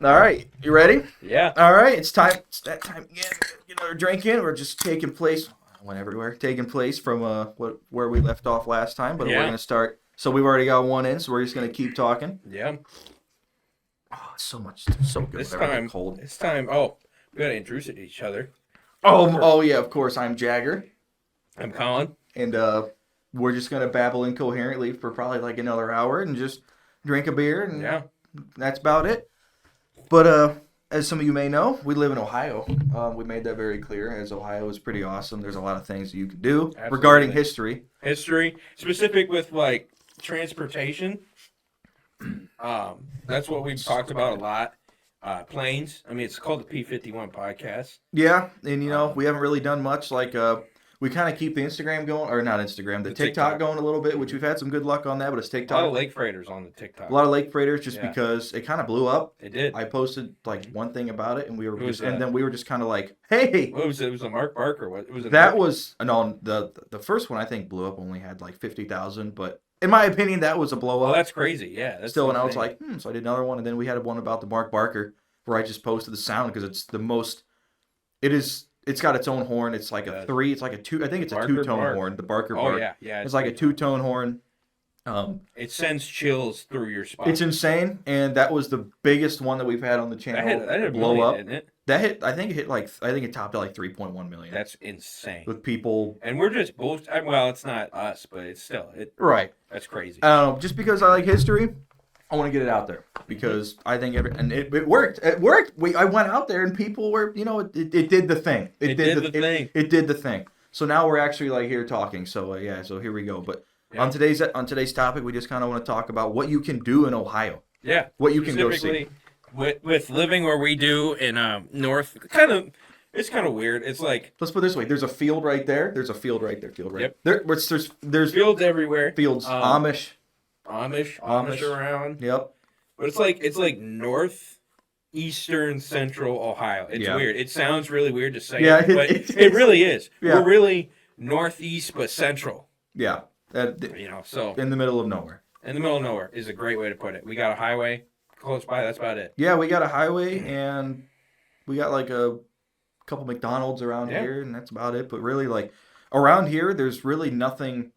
All right, you ready? Yeah. All right, it's time. It's that time again. Get another drink in. We're just taking place. Went everywhere. Taking place from where we left off last time, but we're Yeah. gonna start. So we've already got one in, so we're just gonna keep talking. Yeah. Oh, it's so good. This Whenever I get time. cold. This time. Oh, we gotta introduce each other. Oh yeah, of course. I'm Jagger, I'm Colin. and we're just gonna babble incoherently for probably like another hour and just drink a beer, and Yeah. that's about it. But as some of you may know, we live in Ohio. We made that very clear, as Ohio is pretty awesome. There's a lot of things that you can do regarding history. History, specific with like transportation. That's what we've talked about a lot. Planes. I mean, it's called the P-51 podcast. Yeah, and we haven't really done much. Like we kind of keep the Instagram going, or not Instagram, the TikTok going a little bit, which we've had some good luck on that. But it's A TikTok. lot of lake freighters on the TikTok. A lot of lake freighters, just because it kind of blew up. It did. I posted like one thing about it, and we were Who was just, and that? then we were just kind of like, hey. What was it? It was a Mark Barker. What was it? That was no, the first one I think blew up only had like 50,000, but in my opinion that was a blow up. Oh, that's crazy. Yeah. That's Still, and I was insane. like, so I did another one, and then we had one about the Mark Barker where I just posted the sound because it's the most. It's got its own horn. It's like a 3. It's like a 2. I think it's a Barker 2-tone bark. horn. The Barker Oh bark. yeah. It's like a 2-tone horn. It sends chills through your spine. It's insane, and that was the biggest one that we've had on the channel. That hit blow million, up. didn't it? That hit. I think it topped at like 3.1 million. That's insane. With people. And we're just both. Well, it's not us, but it's still Right. That's crazy. Just because I like history, I want to get it out there because I think it worked. It worked. I went out there and people were, it did the thing. It did the thing. So now we're actually like here talking. So so here we go. But on today's topic, we just kind of want to talk about what you can do in Ohio. Yeah. What you can go see. With living where we do in north, it's kind of weird. It's like, let's put it this way: there's a field right there. There's a field right there. Field right. Yep. There's fields everywhere. Fields. Amish around. Yep. But it's like northeastern central Ohio. It's weird. It sounds really weird to say, but it really is. Yeah. We're really northeast but central. Yeah. So in the middle of nowhere. In the middle of nowhere is a great way to put it. We got a highway close by. That's about it. Yeah, we got a highway and we got like a couple McDonald's around here, and that's about it. But really, like around here, there's really nothing.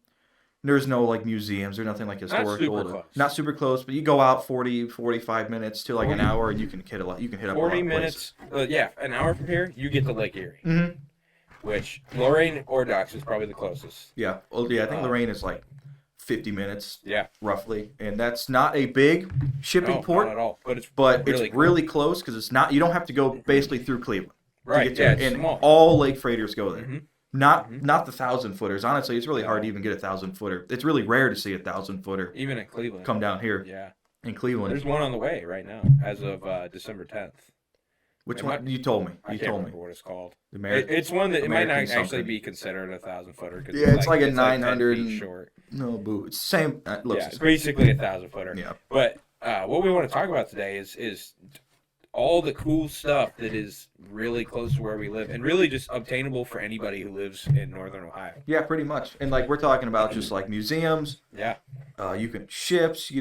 There's no like museums or nothing like historical. Not super close, but you go out 45 minutes to like an hour, and you can hit up 40 minutes. An hour from here, you get to Lake Erie. Mm-hmm. Which Lorain or Docks is probably the closest. Yeah. Well, yeah, I think Lorain is like 50 minutes. Yeah. Roughly, and that's not a big shipping port. Not at all. But it's really close because it's not. You don't have to go basically through Cleveland. Right. To get to it. And small. all lake freighters go there. Mm-hmm. Not the 1,000-footers. Honestly, it's really hard to even get a 1,000-footer. It's really rare to see a 1,000-footer. Even in Cleveland. Come down here. Yeah. In Cleveland. There's one on the way right now, as of December 10th. Which one? You told me. I can't remember what it's called. It's one that it might not actually be considered a 1,000-footer. Yeah, it's like a 900 feet short. No, boo. It's same. It's basically a 1,000-footer. Yeah. But what we want to talk about today is all the cool stuff that is really close to where we live and really just obtainable for anybody who lives in northern Ohio. Yeah, pretty much. And like we're talking about just like museums. Yeah. You can ships,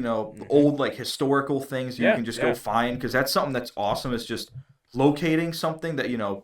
old like historical things you can just go find, because that's something that's awesome. It's just locating something that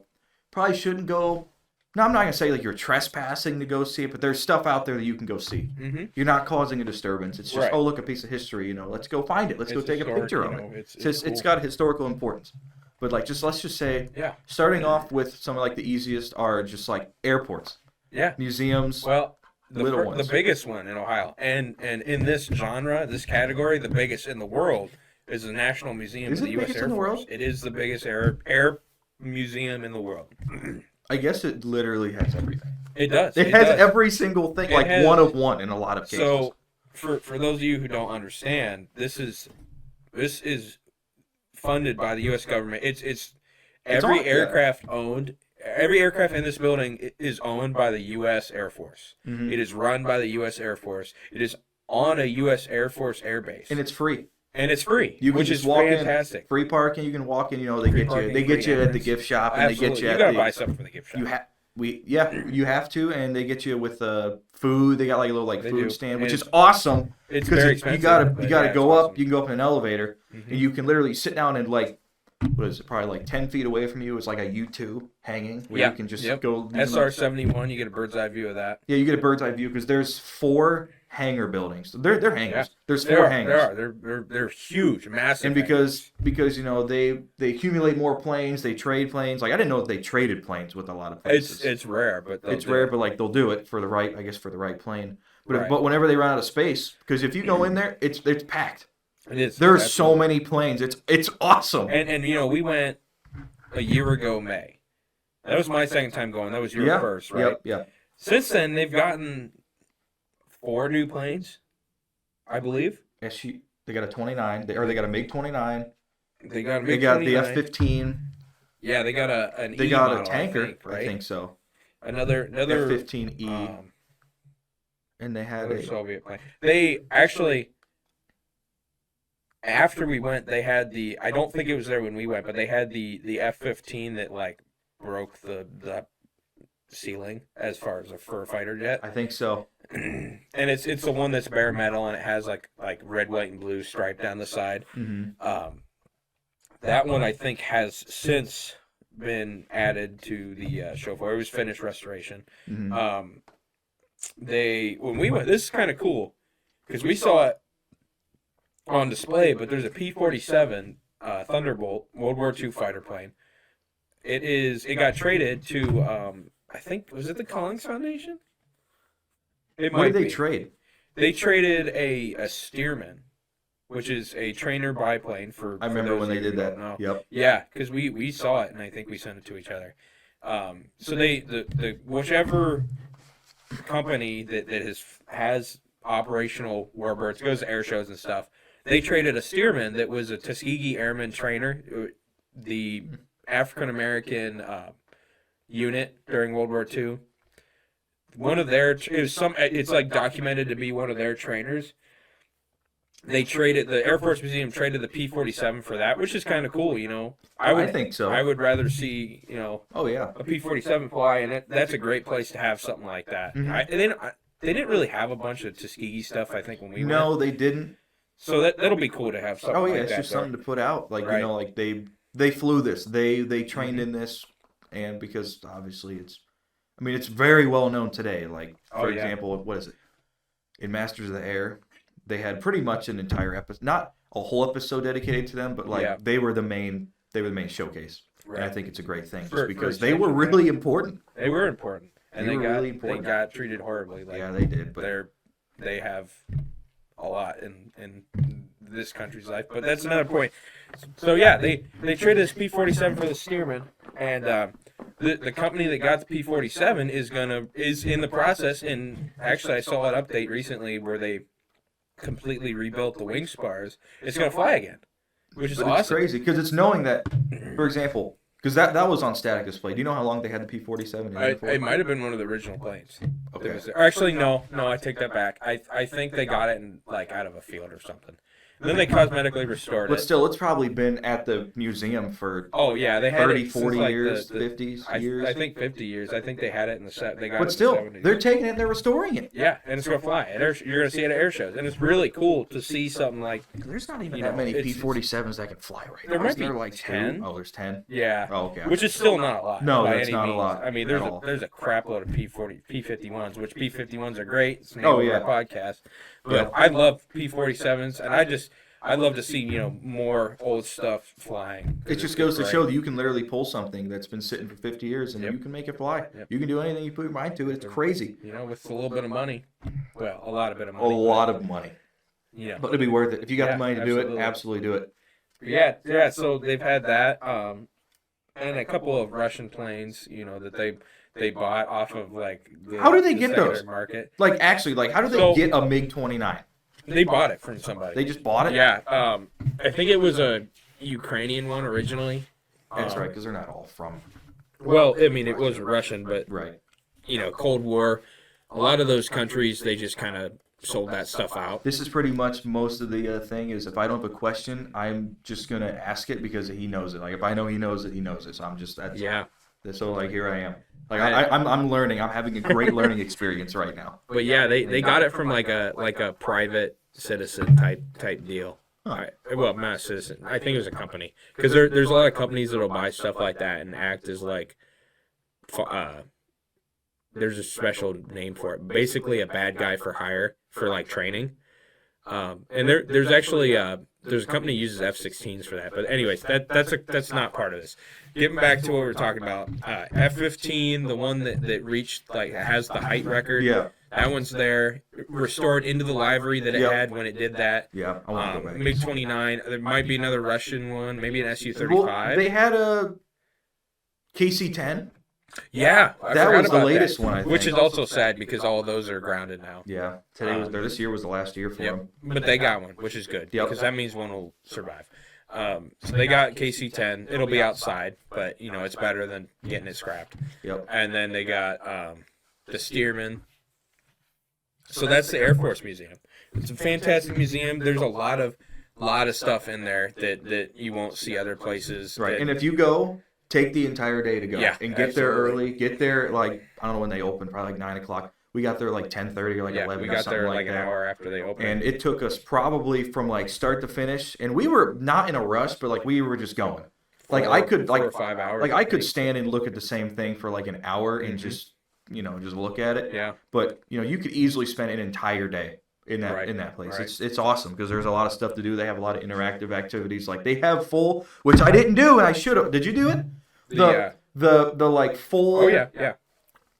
probably shouldn't go. No, I'm not gonna say like you're trespassing to go see it, but there's stuff out there that you can go see. Mm-hmm. You're not causing a disturbance. It's just look, a piece of history. Let's go find it. Let's go take a picture of it. It's got historical importance. But like let's just say, starting off with some of like the easiest are just like airports. Yeah. Museums. Well, little ones. The biggest one in Ohio, and in this genre, this category, the biggest in the world is the National Museum of the U.S. Air Force. It is the biggest air museum in the world. I guess it literally has everything. It does. It has every single thing, one of one in a lot of cases. So, for those of you who don't understand, this is funded by the U.S. government. Every aircraft in this building is owned by the U.S. Air Force. Mm-hmm. It is run by the U.S. Air Force. It is on a U.S. Air Force air base. And it's free. Which is fantastic. Free parking. You can walk in. They get you at the gift shop, and Absolutely. they get you. You gotta buy something for the gift shop. You have to, and they get you with food. They got like a little food stand, which is awesome. It's very expensive. You gotta go up. You can go up in an elevator, and you can literally sit down and what is it? Probably like 10 feet away from you is like a U-2 hanging where you can just go. SR-71, you get a bird's eye view of that. Yeah, you get a bird's eye view because there's 4 hangar buildings. They're hangars. Yeah. There's 4 hangars. They're huge, massive. And because they accumulate more planes, they trade planes. Like I didn't know that they traded planes with a lot of places. It's rare, but like they'll do it for the right plane. But whenever they run out of space, because if you go in there, it's packed. It is. There are so many planes. It's awesome. And we went a year ago May. That was my second time going. That was your first, right? Yeah. Since then, they've gotten 4 new planes, I believe. They got a 29. They got a MiG-29. They got the F-15. Yeah, they got a tanker. Right? I think so. Another F-15E. And they had a Soviet plane. They actually, after we went, they had I don't think it was there when we went, but they had the F-15 that like broke the ceiling as far as for a fighter jet. I think so. And it's the one that's bare metal and it has like red, white, and blue stripe down the side. Mm-hmm. That one I think has since been added to the show floor. It was finished restoration. Mm-hmm. When we went, this is kind of cool because we saw it on display, but there's a P-47 Thunderbolt World War II fighter plane. It got traded to I think, was it the Collins Foundation? What did they trade? They traded a Stearman, which is a trainer biplane for. I remember when they did that. Yep. Yeah, because we saw it and I think we sent it to each other. So the whichever company that has operational warbirds, goes to air shows and stuff, they traded a Stearman that was a Tuskegee Airman trainer, the African American unit during World War II. It's like documented to be one of their trainers. They traded, the Air Force Museum traded the P-47 for that, which is kind of cool, I think so. I would rather see, a P-47 fly, and that's a great place to have something like that. Mm-hmm. They didn't really have a bunch of Tuskegee stuff, I think, when we went. No, they didn't. So that'll be cool to have something like that. It's just something to put out. Like, like they flew this. They trained in this, and because obviously it's very well known today. Like, for example, what is it? In Masters of the Air, they had pretty much an entire episode, not a whole episode dedicated to them, but they were the main showcase. Right. And I think it's a great thing just because they were really important. They were important. And they got treated horribly. Like, yeah, they did. But they have a lot in this country's life. But that's another point. So they traded this P-47 for the Stearman, and the company that got the P-47 is in the process. And actually, I saw an update recently where they completely rebuilt the wing spars. It's going to fly again, which is awesome. It's crazy because it's knowing that, for example. Because that was on static display. Do you know how long they had the P-47? It might have been one of the original planes. Okay. Actually, no, I take that back. I think they got it out of a field or something. And then they cosmetically restored it. But still, it's probably been at the museum for they had 30, 40 years, 50 years. I think 50 years. I think they had it in the set. They got but still, they're taking it and they're restoring it. Yeah, and it's going to fly. You're going to see it at air shows. And it's really cool to see something like... There's not even that many P-47s that can fly right now. There might be like 10. Oh, there's 10? Yeah. Oh, okay. Which is still not a lot. No, that's not a lot. I mean, there's a crap load of P-51s, which P-51s are great. It's the name of our podcast. But I love P-47s, and I'd love to see, more old stuff flying. It just goes to show that you can literally pull something that's been sitting for 50 years and you can make it fly. Yep. You can do anything you put your mind to it. It's crazy. With a little bit of money. Well, a lot of money. A lot of money. Yeah. But it'd be worth it. If you got the money to do it, absolutely do it. Yeah, so they've had that. And a couple of Russian planes, that they bought off of, how do they get those? Market. How do they get a MiG-29? They bought it from somebody. They just bought it? Yeah. I think it was a Ukrainian one originally. That's right, because they're not all from... Well, it was Russian, but, right. Cold War, a lot of those countries, they just kind of sold that stuff out. This is pretty much most of the thing is if I don't have a question, I'm just going to ask it because he knows it. Like, if I know he knows it, he knows it. So I'm just... So, here I am. I'm learning. I'm having a great learning experience right now. But yeah, they got it from like a private citizen type deal. Huh. Well, not a citizen. I think it was a company. Because there's a lot of companies that'll buy stuff like that and act as like, there's a special name for it. Basically, a bad guy for hire for like training. And there's actually there's a company that uses F-16s for that. But anyways, that's not part of this. Getting back to what we were talking about, F-15, the one that reached like has the height record. Yeah. That one's there, restored into the livery that it had when it did that. Yeah, I want to go back. MiG-29. There might be another Russian one, maybe an Su-35. Well, they had a KC-10. Yeah, that was the latest one, I think. Which is also sad because all of those are grounded now. Yeah, this year was the last year for them. But they got one, which is good because that means one will survive. So they got KC-10. It'll be outside, but it's better than getting it scrapped. Yep. And then they got the Stearman. So that's the Air Force Museum. It's a fantastic museum. There's a lot of stuff in there that you won't see other places. Right, and if you go, take the entire day to go. Yeah, and get there early. Get there like I don't know when they open, probably like 9 o'clock. We got there like 10:30 or like 11. We got there like an that. hour after they opened. And it took us probably from like start to finish, and we were not in a rush, but like we were just going. Like I could 4 or 5 hours. Like I could stand and look at the same thing for like an hour and just just look at it. Yeah. But you could easily spend an entire day in that place. Right. It's awesome because there's a lot of stuff to do. They have a lot of interactive activities. Like they have full, which I didn't do, and I should have. Did you do it? The like full. Oh yeah.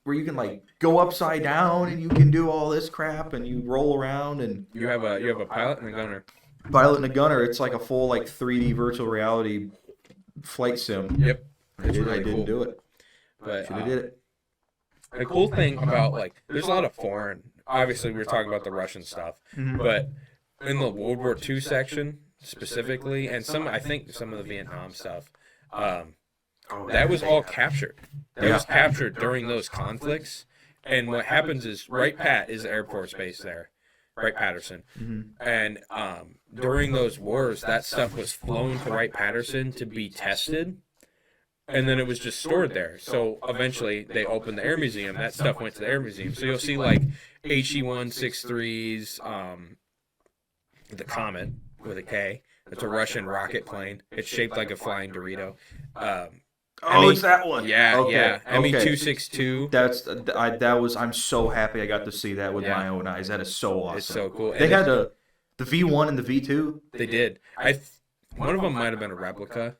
Where you can like go upside down and you can do all this crap and you roll around and you have a pilot and a gunner. Pilot and a gunner. It's like a full like 3D virtual reality flight sim. Yep. I didn't do it. But should have did it. The cool thing about like there's a lot of foreign. Obviously, we were talking about the Russian stuff, but in the World War II section specifically, and I think some of the Vietnam stuff. That was all captured. That was captured during those conflicts. And what happens is Wright-Patt is the Air Force base there, Wright-Patterson. And during those wars, that stuff was flown to Wright-Patterson to be tested. And then it was just stored there. So eventually they opened the Air Museum. That stuff went to the Air Museum. So you'll see like HE-163s, the Comet with a K. It's a Russian rocket plane. It's shaped like a flying Dorito. It's that one. Yeah, okay. yeah. ME-262. I'm so happy I got to see that with my own eyes. That is so awesome. It's so cool. They had the V1 and the V2. They did. One of them might have been a replica.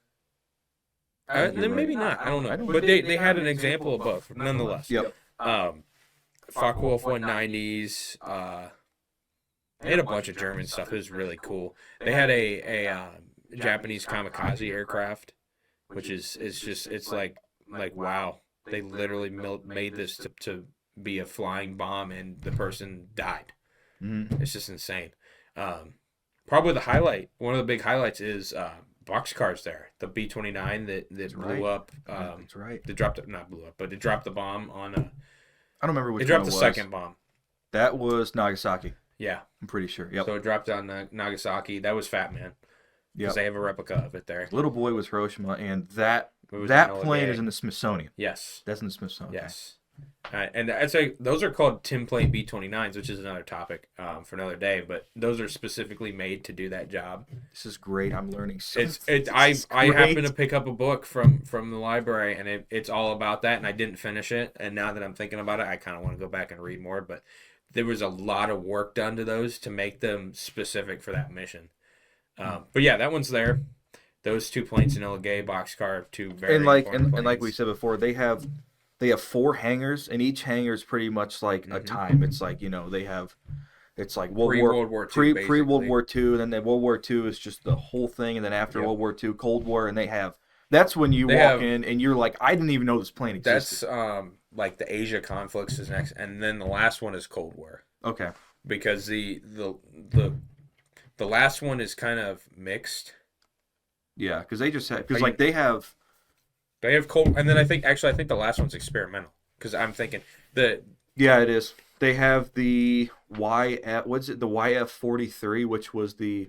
Then maybe not. I don't know. But they had an example of both, nonetheless. Yep. Focke-Wulf 190s. They had a bunch of German stuff. It was really cool. They had a Japanese kamikaze aircraft, which it's like wow. They literally made this to be a flying bomb, and the person died. It's just insane. Probably one of the big highlights is boxcars there. The B-29 that blew up. That's right. They dropped it, not blew up, but it dropped the bomb on a. I don't remember which. It dropped the second bomb. That was Nagasaki. Yeah, I'm pretty sure. Yep. So it dropped on Nagasaki. That was Fat Man. Because they have a replica of it there. Little Boy was Hiroshima, and that plane is in the Smithsonian. Yes. That's in the Smithsonian. Yes. And I'd say those are called tinplate B-29s, which is another topic for another day. But those are specifically made to do that job. This is great. I'm learning so much. I happened to pick up a book from the library, and it's all about that. And I didn't finish it. And now that I'm thinking about it, I kind of want to go back and read more. But there was a lot of work done to those to make them specific for that mission. But yeah, that one's there. Those two planes in Gay boxcar, two very important planes. And like we said before, they have 4 hangars, and each hangar is pretty much like a time. It's like they have, it's like World War II, pre World War II, and then World War II is just the whole thing, and then after World War II, Cold War, and that's when you walk in and you're like, I didn't even know this plane existed. That's like the Asia conflicts is next, and then the last one is Cold War. Okay. Because the last one is kind of mixed. Yeah, because they have cold, and then I think the last one's experimental. Because I'm thinking yeah, it is. They have the YF-43, which was the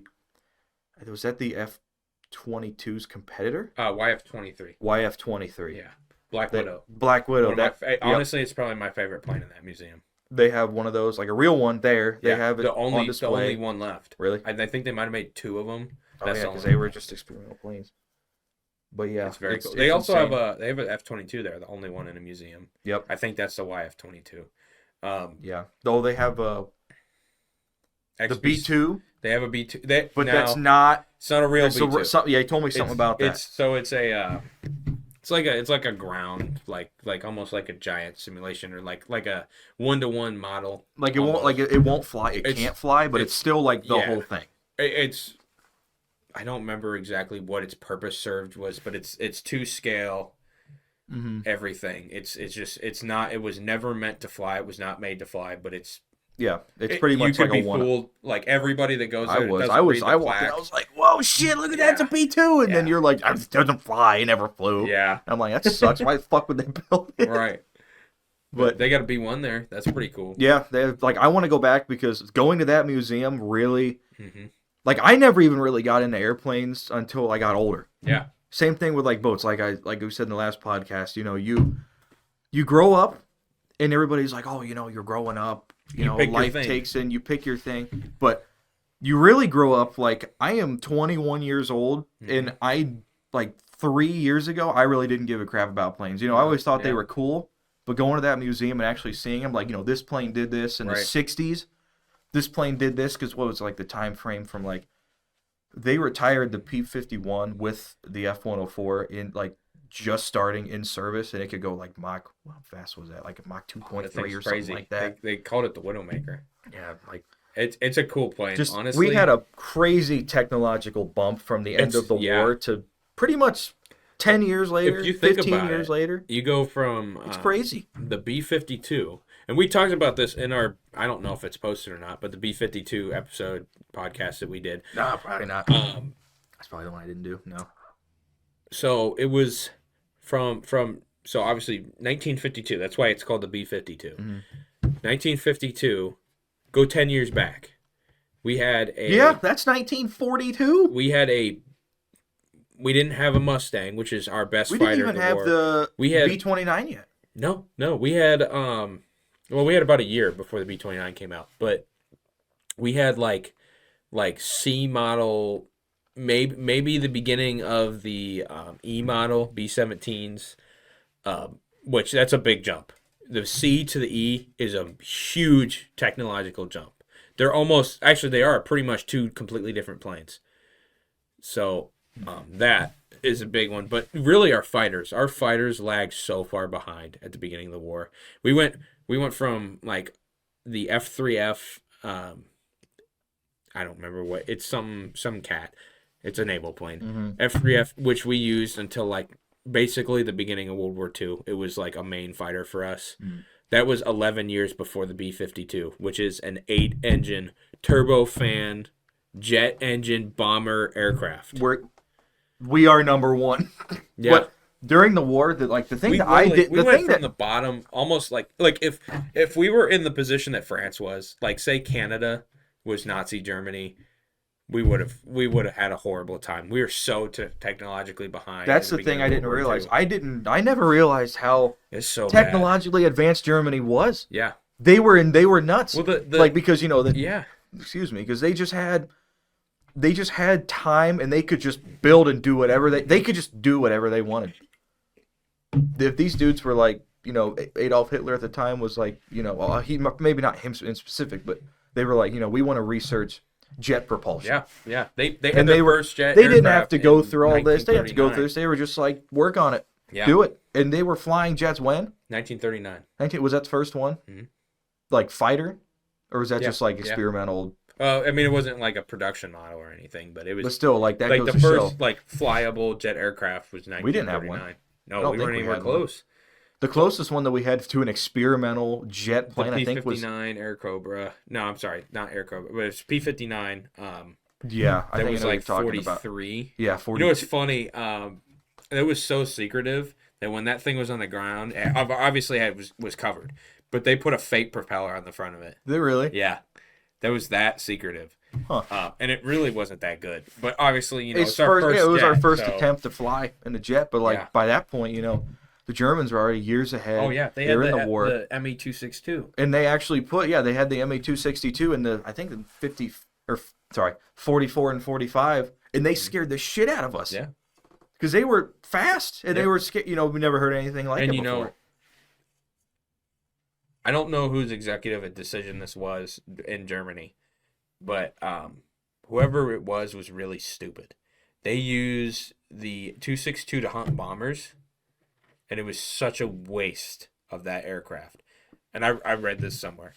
F-22's competitor? YF-23. YF-23. Yeah, Black Widow. Black Widow. Honestly, it's probably my favorite plane in that museum. They have one of those, like a real one there. They have it on display. The only one left. Really? I think they might have made 2 of them. Oh, yeah, because they were just experimental planes. But yeah, it's very cool. They also have an F-22 there, the only one in a museum. Yep. I think that's the YF-22. Yeah. Though they have the B-2. They have a B-2. But that's not. It's not a real B-2. Yeah, he told me something about that. It's like a ground, like almost like a giant simulation, or like a 1-to-1 model. Like it won't fly. It can't fly, but it's still like the whole thing. I don't remember exactly what its purpose served was, but it's to scale. Mm-hmm. Everything. It's not. It was never meant to fly. It was not made to fly, but it's. Yeah, it's pretty much like a one. Fooled, like everybody that goes there. I walked in, I was like, "Whoa, shit! Look at that! It's a B-2," and then you're like, "It doesn't fly. It never flew." Yeah, I'm like, that sucks. Why the fuck would they build it? Right. But they got a B-1 there. That's pretty cool. Yeah, I want to go back because going to that museum really, like, I never even really got into airplanes until I got older. Yeah. Same thing with like boats. Like we said in the last podcast, you grow up, and everybody's like, "Oh, you're growing up." Life takes in, you pick your thing. But you really grow up, like, I am 21 years old, and I, like, 3 years ago, I really didn't give a crap about planes. I always thought they were cool, but going to that museum and actually seeing them, like, this plane did this in the 60s. This plane did this, because what was, like, the time frame from, like, they retired the P-51 with the F-104 in, like, just starting in service, and it could go like Mach. How fast was that? Like Mach 2.3 or something like that. They called it the Widowmaker. Yeah, like it's a cool plane. Honestly, we had a crazy technological bump from the end of the war to pretty much 10 years later. If you think 15 about years later, you go from it's crazy. The B-52, and we talked about this in our. I don't know if it's posted or not, but the B-52 episode podcast that we did. Nah, probably not. That's probably the one I didn't do. No. So it was. So obviously 1952. That's why it's called the B-52. 1952. Go 10 years back. We had a. Yeah, that's 1942. We didn't have a Mustang, which is our best fighter. We didn't even have the B-29 yet. No. We had we had about a year before the B-29 came out, but we had like C model. Maybe the beginning of the E model B-17s, which that's a big jump. The C to the E is a huge technological jump. They are pretty much 2 completely different planes. So that is a big one. But really, our fighters lagged so far behind at the beginning of the war. We went from like the F-3F. I don't remember what it's some cat. It's a naval plane. F-3F, which we used until like basically the beginning of World War II. It was like a main fighter for us. That was 11 years before the B-52, which is an 8-engine turbofan jet engine bomber aircraft. We are number one. Yeah. But during the war, the thing that I did, we went from the bottom, almost like if we were in the position that France was, like say Canada was Nazi Germany. We would have had a horrible time. We were so technologically behind. That's the thing I didn't realize. I never realized how technologically advanced Germany was. Yeah, they were nuts. Well, because excuse me, because they just had time and they could just build and do whatever they could just do whatever they wanted. If these dudes were like, Adolf Hitler at the time was like, he maybe not him in specific, but they were like, we want to research jet propulsion. Yeah. They had their first jet. They didn't have to go through all this. They didn't have to go through this. They were just like, work on it. Yeah. Do it. And they were flying jets when? 1939. Was that the first one? Mm-hmm. Like fighter? Or was that just like experimental? I mean, it wasn't like a production model or anything, but it was. But still, like that like goes the to first show. like flyable jet aircraft was 1939. We didn't have one. No, we weren't anywhere close. The closest one that we had to an experimental jet plane, I think, was P-59 Air Cobra. No, I'm sorry, not Air Cobra, but it's P-59. Yeah, I think it was like 43. Yeah, 40. You know what's funny? It was so secretive that when that thing was on the ground, obviously it was covered, but they put a fake propeller on the front of it. Did they really? Yeah, that was that secretive. Huh. And it really wasn't that good. But obviously, it was our first attempt to fly in a jet. But by that point, The Germans were already years ahead. Oh yeah, they had in the war. The ME-262, and they actually they had the ME-262 in the I think the 44 and 45, and they scared the shit out of us. Yeah, because they were fast and they were scared. We never heard anything like it before. I don't know whose executive decision this was in Germany, but whoever it was really stupid. They used the 262 to hunt bombers, and it was such a waste of that aircraft. And I read this somewhere.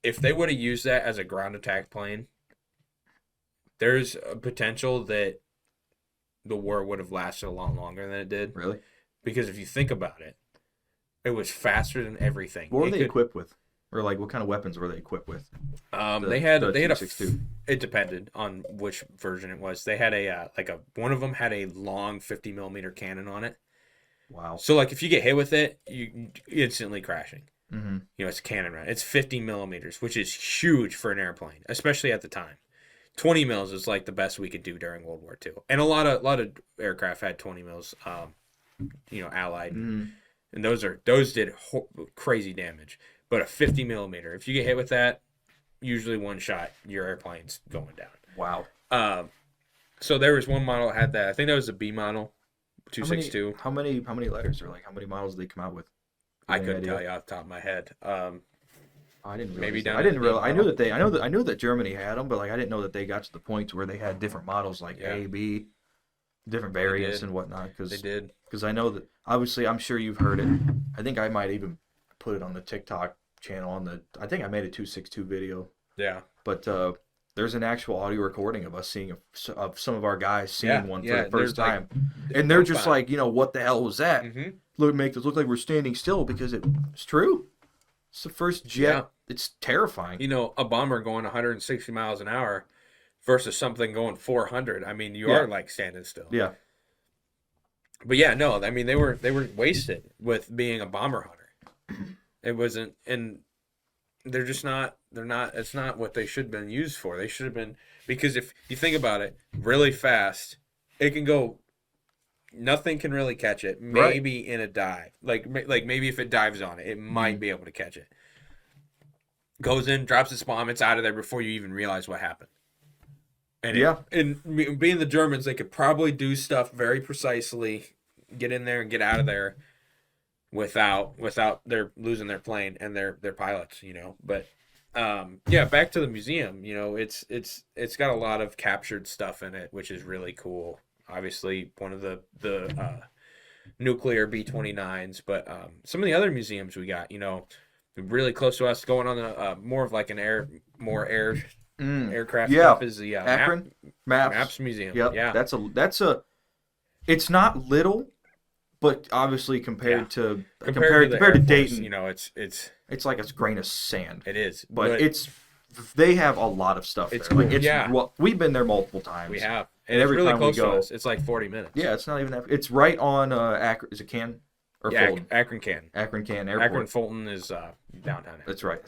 If they would have used that as a ground attack plane, there's a potential that the war would have lasted a lot longer than it did. Really? Because if you think about it, it was faster than everything. What were they equipped with? Or like what kind of weapons were they equipped with? They had it depended on which version it was. They had one of them had a long 50 millimeter cannon on it. Wow. So like if you get hit with it, you instantly crashing. Mm-hmm. It's a cannon round. It's 50 millimeters, which is huge for an airplane, especially at the time. 20 mils is like the best we could do during World War II, and a lot of aircraft had 20 mils, allied, and those did crazy damage. But a 50 millimeter, if you get hit with that, usually one shot, your airplane's going down. Wow. So there was one model that had that. I think that was the B model, 262. How many letters or like how many models did they come out with? I couldn't tell you off the top of my head. I didn't realize. Maybe I didn't realize. I knew that Germany had them, but like I didn't know that they got to the point where they had different models like A, B, different variants and whatnot. They did. Because I know that obviously I'm sure you've heard it. I think I might even put it on the TikTok channel I think I made a 262 video. Yeah. But there's an actual audio recording of us of some of our guys seeing one for the first time, and they're just like, what the hell was that? Mm-hmm. Make us look like we're standing still because it's true. It's the first jet. Yeah. It's terrifying. A bomber going 160 miles an hour versus something going 400. I mean, you are like standing still. Yeah. But yeah, no, I mean they were wasted with being a bomber hunter. It wasn't, and they're just not. They're not. It's not what they should have been used for. They should have been, because if you think about it, really fast, it can go. Nothing can really catch it. Maybe in a dive, like maybe if it dives on it, it might be able to catch it. Goes in, drops its bomb, it's out of there before you even realize what happened. And and being the Germans, they could probably do stuff very precisely, get in there and get out of there without their losing their plane and their pilots, But back to the museum, it's got a lot of captured stuff in it, which is really cool. Obviously, one of the nuclear B-29s, but some of the other museums we got, really close to us, going on the more of like an aircraft stuff is the Akron Maps Museum. Yep. Yeah, that's a. It's not little, but obviously compared to Dayton, it's like a grain of sand. It is, but they have a lot of stuff there. Cool. Well, we've been there multiple times. We have. And every really time close we go, to us. It's like 40 minutes. Yeah, it's not even that. It's right on Akron. Is it Canton or Fulton? Akron Canton. Akron Canton Airport. Akron Fulton is downtown. That's right.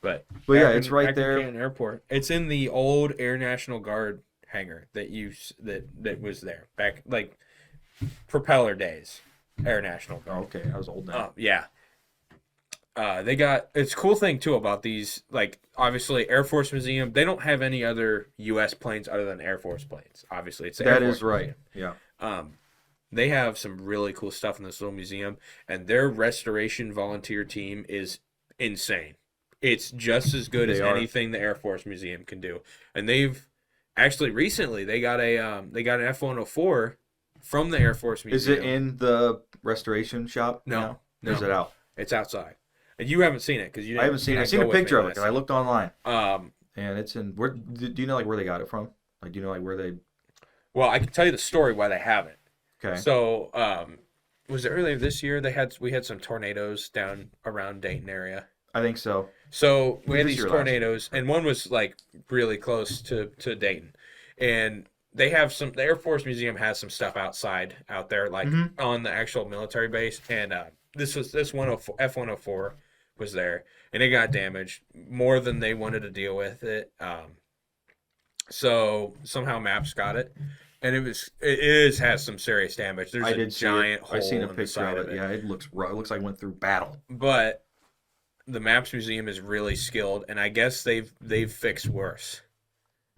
But yeah, it's right Akron there. Canton Airport. It's in the old Air National Guard hangar that was there back like propeller days. Air National Guard. Oh, okay, I was old now. Yeah. They got, it's a cool thing too about these, like obviously Air Force Museum, they don't have any other U.S. planes other than Air Force planes. Obviously, it's the Air Force right. Museum. Yeah. They have some really cool stuff in this little museum, and their restoration volunteer team is insane. It's just as good as anything the Air Force Museum can do. And they've actually recently they got an F-104 from the Air Force Museum. Is it in the restoration shop? No. Is it out? It's outside. And you haven't seen it because you. I haven't seen it. I've seen a picture of it because I looked online. And it's in. Where do you know where they got it from? Like, do you know where they? Well, I can tell you the story why they haven't. Okay. So, was it earlier this year? We had some tornadoes down around Dayton area. I think so. So we had these tornadoes, and one was like really close to Dayton, and they have some. The Air Force Museum has some stuff out there, like on the actual military base, and this F-104 was there, and it got damaged more than they wanted to deal with it. So somehow Maps got it. And it has some serious damage. There's a giant hole. I seen a in the picture side of it. Yeah, it looks rough. It looks like it went through battle. But the Maps Museum is really skilled, and I guess they've fixed worse.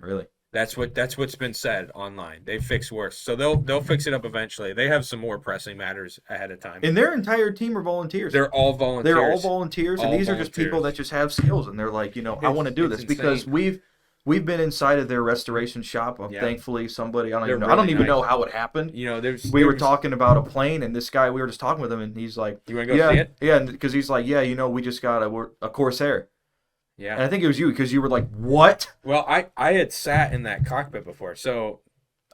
Really? That's what's been said online. They fix worse, so they'll fix it up eventually. They have some more pressing matters ahead of time. And their entire team are volunteers. They're all volunteers. They're all volunteers, and these are just people that just have skills, and they're like, I want to do this because we've been inside of their restoration shop. Thankfully, somebody I don't even know how it happened. We were talking about a plane, and this guy we were just talking with him, and he's like, "You want to go see it?" Yeah, because he's like, we just got a Corsair. Yeah. And I think it was you because you were like, "What?" Well, I had sat in that cockpit before, so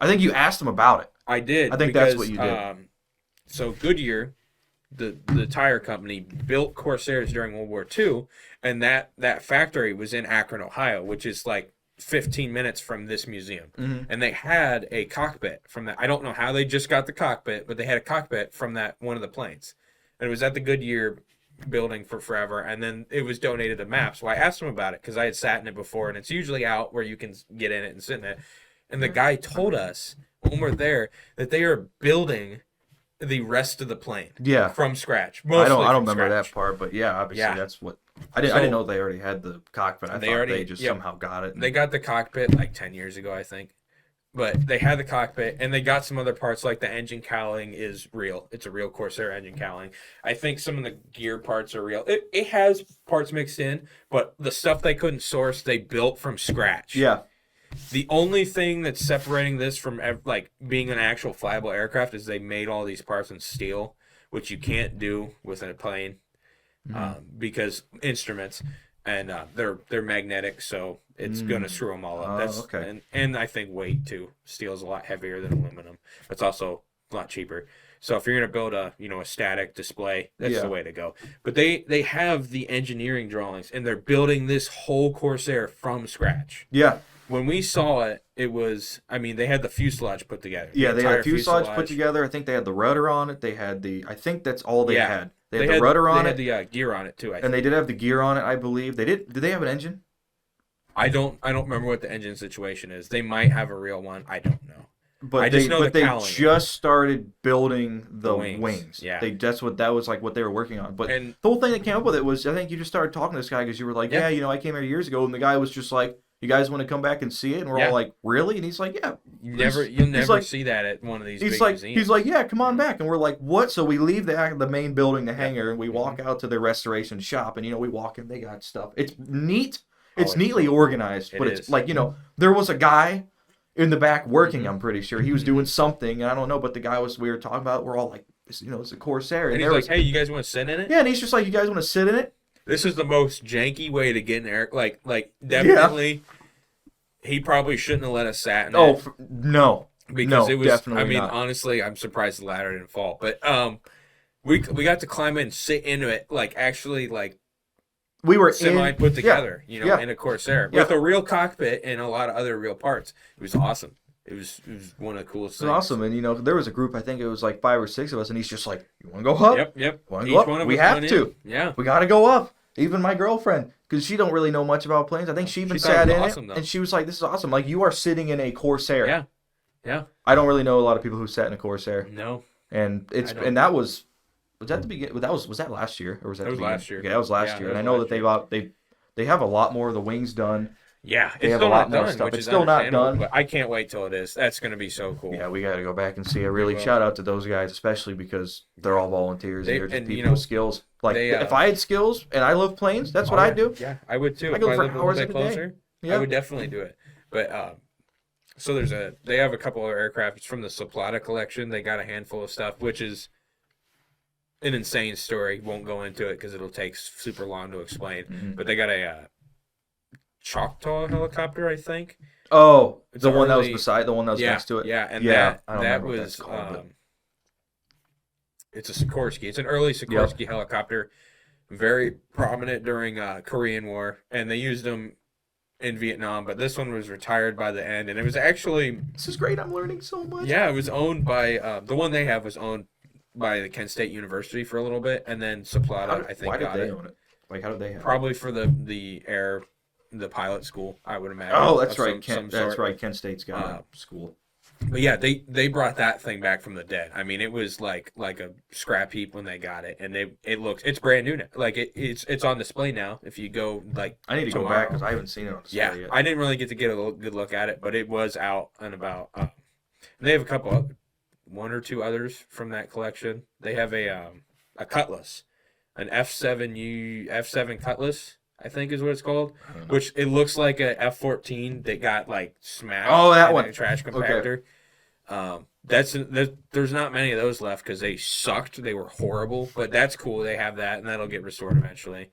I think you asked him about it. I did. I think that's what you did. So Goodyear, the tire company, built Corsairs during World War II, and that factory was in Akron, Ohio, which is like 15 minutes from this museum. Mm-hmm. And they had a cockpit from that. I don't know how they just got the cockpit, but they had a cockpit from that one of the planes. And it was at the Goodyear building for forever, and then it was donated to Maps. So I asked him about it because I had sat in it before, and it's usually out where you can get in it and sit in it. And the guy told us when we're there that they are building the rest of the plane from scratch. I don't remember that part, but obviously that's what I didn't know they already had the cockpit. I thought they just somehow got it. They got the cockpit like 10 years ago, I think. But they had the cockpit, and they got some other parts, like the engine cowling is real. It's a real Corsair engine cowling. I think some of the gear parts are real. It has parts mixed in, but the stuff they couldn't source, they built from scratch. Yeah. The only thing that's separating this from like being an actual flyable aircraft is they made all these parts in steel, which you can't do with a plane because instruments. And they're magnetic, so it's gonna screw them all up. That's okay. And I think weight too. Steel is a lot heavier than aluminum. It's also a lot cheaper. So if you're gonna build a static display, that's the way to go. But they have the engineering drawings, and they're building this whole Corsair from scratch. Yeah. When we saw it, it was they had the fuselage put together. Yeah, they had the fuselage put together. I think they had the rudder on it. They had I think that's all they had. They had the rudder on it. They had the gear on it too, I think. And they did have the gear on it, I believe. Did they have an engine? I don't remember what the engine situation is. They might have a real one. I don't know. But they just started building the wings. Yeah. That was like what they were working on. But the whole thing that came up with it was I think you just started talking to this guy because you were like, I came here years ago, and the guy was just like, you guys want to come back and see it? And we're all like, really? And he's like, yeah. You'll never see that at one of these big museums. He's like, yeah, come on back. And we're like, what? So we leave the main building, the hangar, and we walk out to their restoration shop. And, we walk in, they got stuff. It's neat. It's neatly organized. But it's like, there was a guy in the back working, I'm pretty sure. He was doing something. And I don't know, but the guy we were talking about, we're all like, it's a Corsair. And he's like, hey, you guys want to sit in it? Yeah, and he's just like, you guys want to sit in it? This is the most janky way to get in there. Like definitely, he probably shouldn't have let us sat in it. No. Because it was, definitely not. Honestly, I'm surprised the ladder didn't fall. But we got to climb in and sit into it, we were put together, in a Corsair with a real cockpit and a lot of other real parts. It was awesome. It was one of the coolest things. It was awesome. And, there was a group, I think it was like 5 or 6 of us, and he's just like, you want to go up? Yep. Want to go up? We have to. Yeah. We got to go up. Even my girlfriend, because she don't really know much about planes. I think she even sat in it, and she was like, this is awesome. Like, you are sitting in a Corsair. Yeah. Yeah. I don't really know a lot of people who sat in a Corsair. No. And that was that the beginning? Was that last year, or was that? That was last year. Okay, that was last year. And I know that they have a lot more of the wings done. Yeah, they have a lot more stuff. It's still not done. But I can't wait till it is. That's going to be so cool. Yeah, we got to go back and see it. Really, shout out to those guys, especially because they're all volunteers and they're just people with skills. Like, if I had skills and I love planes, that's what I'd do. Yeah, I would too. I go for hours a day. I would definitely do it. But so they have a couple of aircraft. It's from the Soplata collection. They got a handful of stuff, which is an insane story. Won't go into it because it'll take super long to explain. Mm-hmm. But they got a Choctaw helicopter, I think. Oh, it's the one that was next to it. Yeah, and that was it's a Sikorsky. It's an early Sikorsky helicopter, very prominent during Korean War, and they used them in Vietnam. But this one was retired by the end, and it was actually. This is great. I'm learning so much. Yeah, it was owned by the one they have was owned by the Kent State University for a little bit, and then Soplata, I think, why did they own it? Like, how did they have probably for the pilot school, I would imagine. Oh, that's right. Kent State's got a school. But yeah, they brought that thing back from the dead. I mean, it was like a scrap heap when they got it, and it's brand new now. Like it's on display now. If you go like I need to go back because I haven't seen it on display yet. I didn't really get to get a good look at it, but it was out and about. They have a couple, one or two others from that collection. They have a Cutlass, an F7 Cutlass, I think is what it's called, which it looks like a F14 that got like smashed. Oh, that one. A trash compactor. Okay. There's not many of those left because they sucked. They were horrible, but that's cool. They have that, and that'll get restored eventually.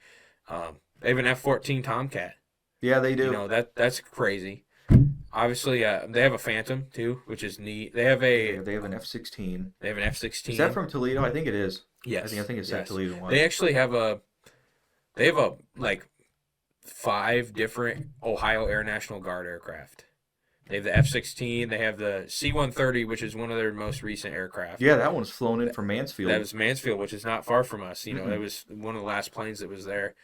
They have an F14 Tomcat. Yeah, they do. You know that's crazy. Obviously, they have a Phantom too, which is neat. They have an F-16. They have an F-16. Is that from Toledo? I think it is. Yes. I think it's that Toledo one. They actually have like 5 different Ohio Air National Guard aircraft. They have the F-16. They have the C-130, which is one of their most recent aircraft. Yeah, that one's flown in from Mansfield. That was Mansfield, which is not far from us. You know, that was one of the last planes that was there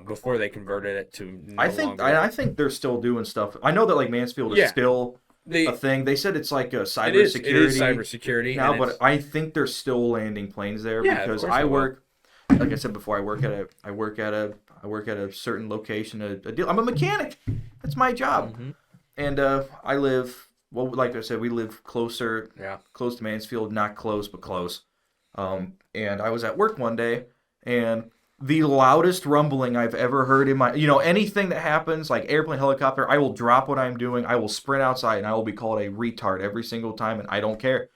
before they converted it to. I think they're still doing stuff. I know that like Mansfield is still a thing. They said it's like a cybersecurity. It is cybersecurity now, but I think they're still landing planes there because I work. Like I said before, I work at a certain location. I'm a mechanic. That's my job. Mm-hmm. And I live, well, like I said, we live close to Mansfield, not close, but close. And I was at work one day, and the loudest rumbling I've ever heard in my, anything that happens, like airplane, helicopter, I will drop what I'm doing, I will sprint outside, and I will be called a retard every single time, and I don't care.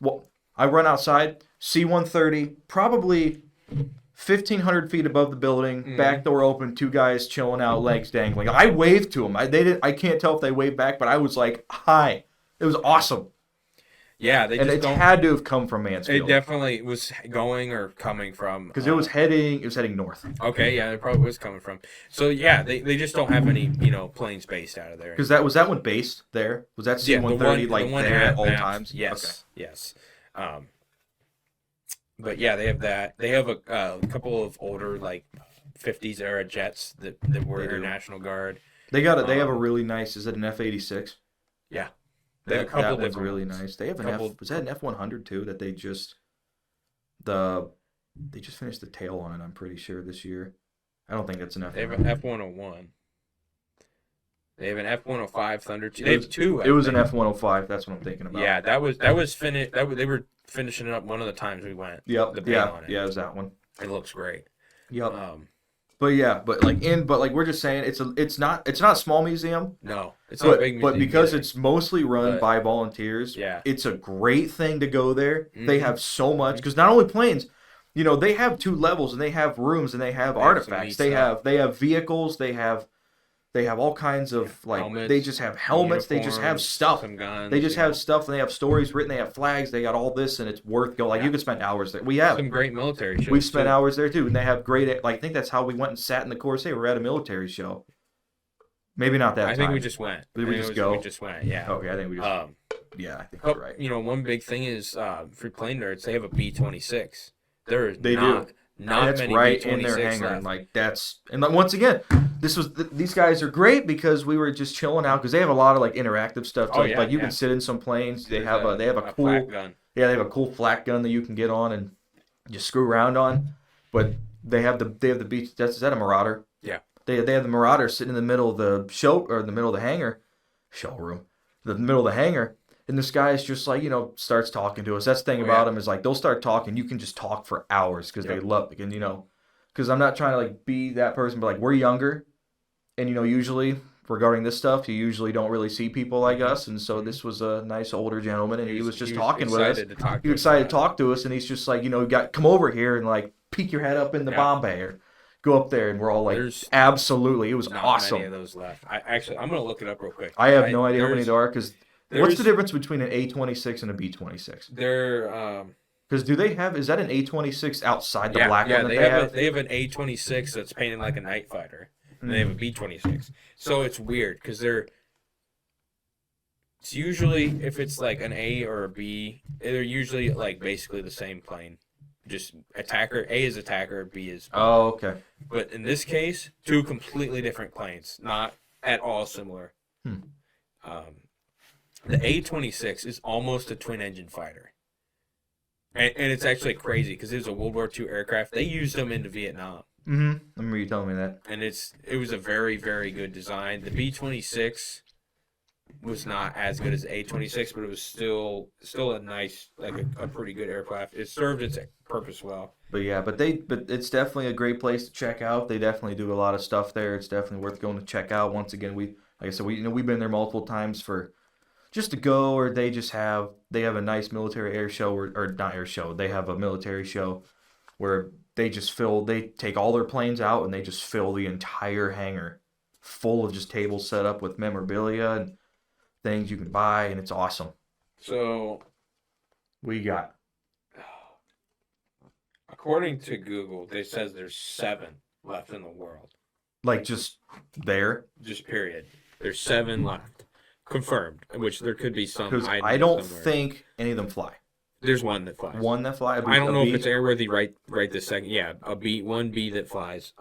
Well, I run outside, C-130, probably 1,500 feet above the building, back door open, 2 guys chilling out, legs dangling. I waved to them. I can't tell if they waved back, but I was like, hi. It was awesome. Yeah, it had to have come from Mansfield. It definitely was going or coming from because it was heading north. Okay, yeah, it probably was coming from. So yeah, they just don't have any planes based out of there. Because was that one based there? Was that C-130 there at all times? Yes, okay. Yes. But yeah, they have that. They have a couple of older like 50s era jets that were Air National Guard. They have a really nice. Is it an F-86? Yeah. They have a couple that one's really nice. They have was that an F-100 too that they just finished the tail on it, I'm pretty sure, this year. I don't think that's an F-100. They have an F-101. They have an F-105 Thunder. They have 2. It was an F-105. That's what I'm thinking about. Yeah, that was finished. They were finishing it up one of the times we went. Yep. Yeah, it was that one. It looks great. Yep. But we're just saying it's not a small museum. No, it's not a big museum. But because it's mostly run by volunteers, yeah, it's a great thing to go there. Mm-hmm. They have so much because not only planes, they have 2 levels and they have rooms and they have artifacts. They have vehicles. They have all kinds of helmets, they just have helmets. They just have stuff. Some guns. They just have stuff. And they have stories written. They have flags. They got all this, and it's worth going. Like you could spend hours there. We have some great military shows. We've spent hours there too, and they have great. I think that's how we went and sat in the Corsair. We're at a military show. Maybe not that. I think we just went. Did we just go? We just went. Yeah. Okay, I think we just. Yeah, I think you're right. One big thing is for plane nerds, they have a B-26. They do. Not that's many right B-26 in their hangar. left. And once again, these guys are great because we were just chilling out because they have a lot of interactive stuff. You can sit in some planes. They have a cool flak gun. Yeah, they have a cool flak gun that you can get on and just screw around on. But they have the beach. Is that a Marauder? Yeah. They have the Marauder sitting in the middle of the show or in the middle of the hangar, showroom, the middle of the hangar. And this guy is just starts talking to us. That's the thing about him is they'll start talking. You can just talk for hours because they love it. And, because I'm not trying to be that person, but we're younger. And, usually regarding this stuff, you usually don't really see people like us. And so this was a nice older gentleman and he was just talking with us. He was excited to talk to us. And he's just come over here and peek your head up in the bomb bay or go up there. And we're all absolutely. It was awesome. Not many of those left. I'm going to look it up real quick. I have no idea how many there are because... What's the difference between an A-26 and a B-26? They're because is that an A-26 outside the black one that they have? They have an A-26 that's painted like a night fighter, and they have a B-26. So it's weird because it's usually if it's an A or a B, they're usually basically the same plane. Just attacker. A is attacker, B is. Oh, okay. But in this case, 2 completely different planes, not at all similar. The A-26 is almost a twin-engine fighter. And it's actually crazy because it was a World War II aircraft. They used them into Vietnam. Mm-hmm. I remember you telling me that. And it was a very, very good design. The B-26 was not as good as the A-26, but it was still a nice, like a pretty good aircraft. It served its purpose well. But yeah, but it's definitely a great place to check out. They definitely do a lot of stuff there. It's definitely worth going to check out. Once again, like I said, we've been there multiple times for just to go, or they have a nice military air show, or not air show. They have a military show where they take all their planes out and they just fill the entire hangar full of just tables set up with memorabilia and things you can buy, and it's awesome. So, what you got? According to Google, they says there's 7 left in the world. Like just there? Just period. There's 7 left. Confirmed, which there could be some. Because I don't think any of them fly. There's one that flies. One that flies? I don't know if it's airworthy right this second. Yeah, one bee that flies.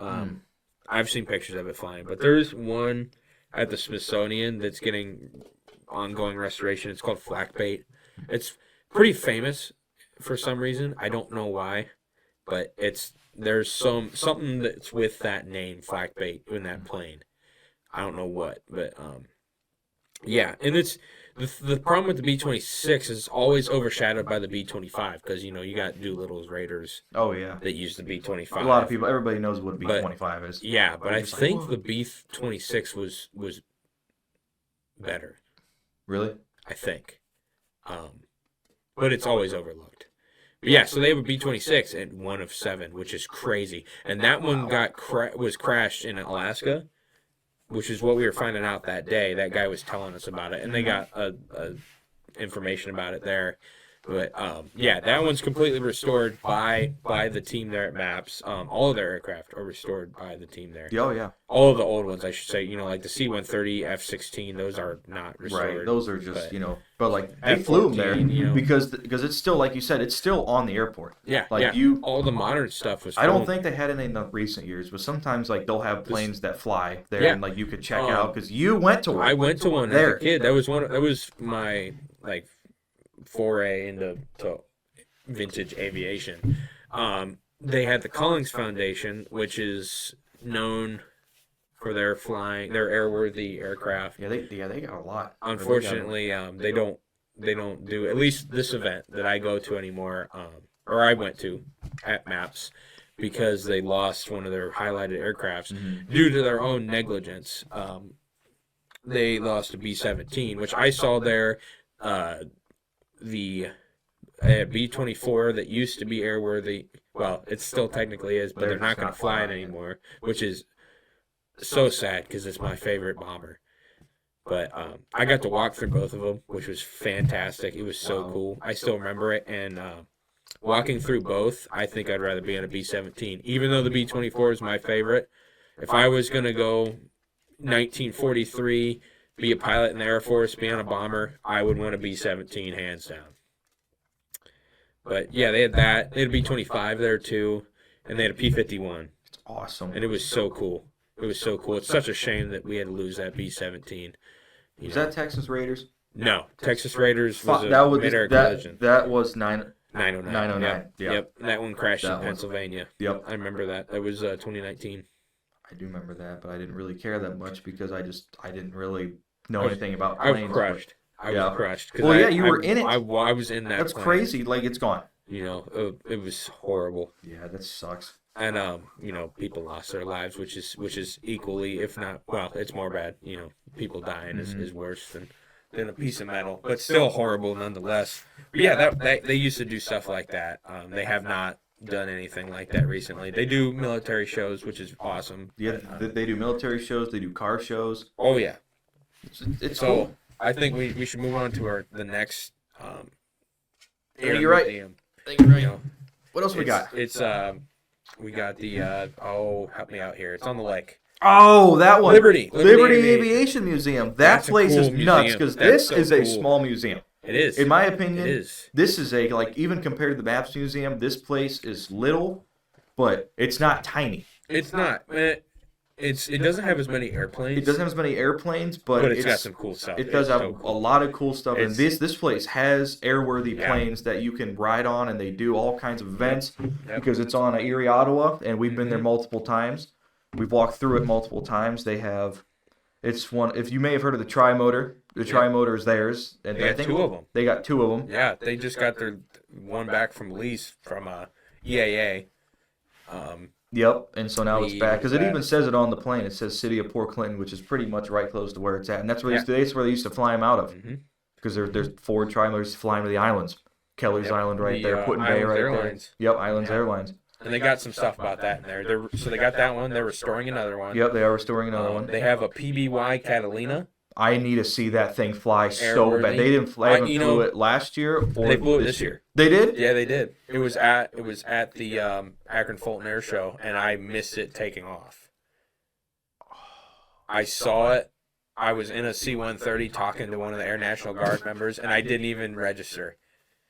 I've seen pictures of it flying, but there's one at the Smithsonian that's getting ongoing restoration. It's called flak bait. It's pretty famous for some reason. I don't know why, but there's something that's with that name, flak bait, in that plane. I don't know what, but yeah, and it's the problem with the B-26 is it's always overshadowed by the B-25 because you got Doolittle's Raiders. Oh yeah, that use the B-25. A lot of people, everybody knows what a B-25 is. Yeah, but I think the B-26 was better. Really? I think, but it's always overlooked. But yeah, so they have a B-26 and one of 7, which is crazy, and that one was crashed in Alaska, which is what we were finding out that day. That guy was telling us about it, and they got information about it there. But yeah, that one's completely restored by the team there at Maps. All of their aircraft are restored by the team there. Oh yeah. All of the old ones, I should say. Like the C-130, F-16, those are not restored. Right. Those are just but like they flew them there because it's still, like you said, it's still on the airport. Yeah. Like all the modern stuff was. I don't think they had any in the recent years, but sometimes like they'll have planes that fly there, and like you could check out because you went to one. I went to one as a kid. That was my like foray into vintage aviation. They had the Collins Foundation, which is known for their airworthy aircraft. Yeah, they got a lot. Unfortunately, they don't do, at least this event that I go to anymore, or I went to at Maps, because they lost one of their highlighted aircrafts due to their own negligence. They lost a B-17, which I saw there. The B-24 that used to be airworthy, well, it still technically is, but they're not going to fly it anymore, which is so sad because it's my favorite bomber. But I got to walk through both of them, which was fantastic. It was so cool. I still remember it, and walking through both, I think I'd rather be on a B-17. Even though the B-24 is my favorite, if I was going to go 1943, be a pilot in the Air Force, be on a bomber, I would want a B-17 hands down. But yeah, they had that. They had a B-25 there too, and they had a P-51. It's awesome. And it was so cool. It was so cool. It's such a shame that we had to lose that B-17. Was that Texas Raiders? No, Texas Raiders was a mid-air collision. That was 909. 909. Yep. That one crashed in Pennsylvania. Yep. I remember that. That was 2019. I do remember that, but I didn't really care that much because I didn't really know anything about planes. I was crushed. I was crushed. Well, yeah, you were in it. I was in that. That's plane. crazy. Like, it's gone. It was horrible. Yeah, that sucks. And people lost their lives, which is equally, if not, well, it's more bad. People dying is worse than a piece of metal, but still horrible nonetheless. But yeah, that they used to do stuff like that. They have not done anything like that recently. They do military shows, which is awesome. Yeah, they do military shows. They do car shows. Oh yeah, it's so cool. I think we should move on to the next. You're right. Museum. I think you're right. What else we got? We got the help me out here. It's on the lake. Oh, that one. Liberty Aviation Museum. That place is nuts because this is a small museum. It is. In my opinion, it is. This is even compared to the Maps Museum, this place is little, but it's not tiny. It's not. it doesn't have as many airplanes. It doesn't have as many airplanes, but it's got some cool stuff. It does have a lot of cool stuff. And this place has airworthy Yeah. planes that you can ride on, and they do all kinds of events Yep. because it's on Erie, Ottawa, and we've been there multiple times. We've walked through it multiple times. They have, it's one. If you may have heard of the Tri-Motor, the Tri-Motor is theirs, and They I got think 2 of them. They got 2 of them. Yeah, they just got their one back from lease from EAA. Yep, and so now it's back because it back. even says it on the plane. It says City of Port Clinton, which is pretty much right close to where it's at, and that's where that's where they used to fly them out of. Because there's Ford Tri-Motors flying to the islands, Keller's Island right there, Put in Bay right Airlines. there. Yep, Islands Airlines. And they got some stuff about that in there. So they got that one. They're restoring another one. Yep, they are restoring another one. They have a PBY Catalina. I need to see that thing fly so bad. They didn't fly flew it last year. Or they flew it this year. They did? Yeah, they did. It was at the Akron Fulton Air Show, and I missed it taking off. I saw it. I was in a C-130 talking to one of the Air National Guard members, and I didn't even register.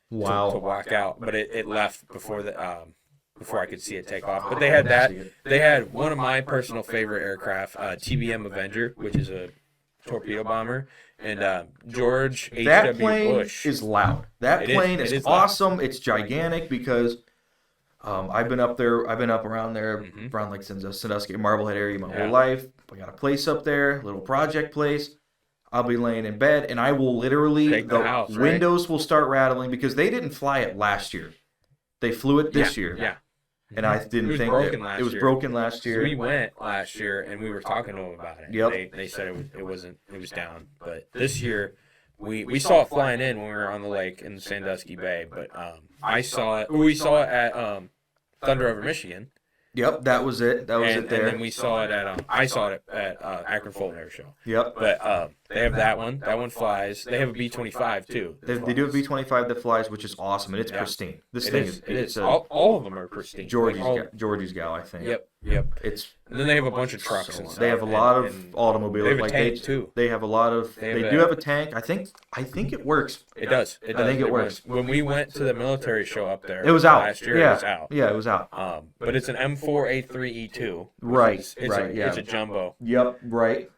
Wow. To walk out, but it left before I could see it take off. But they had that. They had one of my personal favorite aircraft, TBM Avenger, which is a torpedo bomber, and George H.W. That plane Bush is loud. That plane is awesome. It's gigantic because I've been up there. I've been up around there, around like Sandusky, Marblehead area my whole life. I got a place up there, little project place. I'll be laying in bed, and I will literally, the windows will start rattling because they didn't fly it last year. They flew it this year. Yeah. And I didn't think that it was broken last year. So we went last year, and we were talking to them about it. Yep. They said it was down. But this year, we saw it flying in when we were on the lake in Sandusky Bay. But we saw it at Thunder Over Michigan. Yep, that was it. That was it there. And then we saw it at I saw it at Akron Fulton Air Show. Yep. But they have that one. That one flies. They have a B-25 too. They do have a B-25 that flies, which is awesome, and it's pristine. This thing is all of them are pristine. Georgie's gal, I think. Yep. And then they have a bunch of trucks and stuff. They have a lot of automobiles. They have a tank too. They have a lot of. They do have a tank. I think it works. It does. I think it works. When we went to the military show up there, it was out last year. Yeah. It was out. Yeah, it was out. But it's an M4A3E2. Right. It's a jumbo. Yep. Right.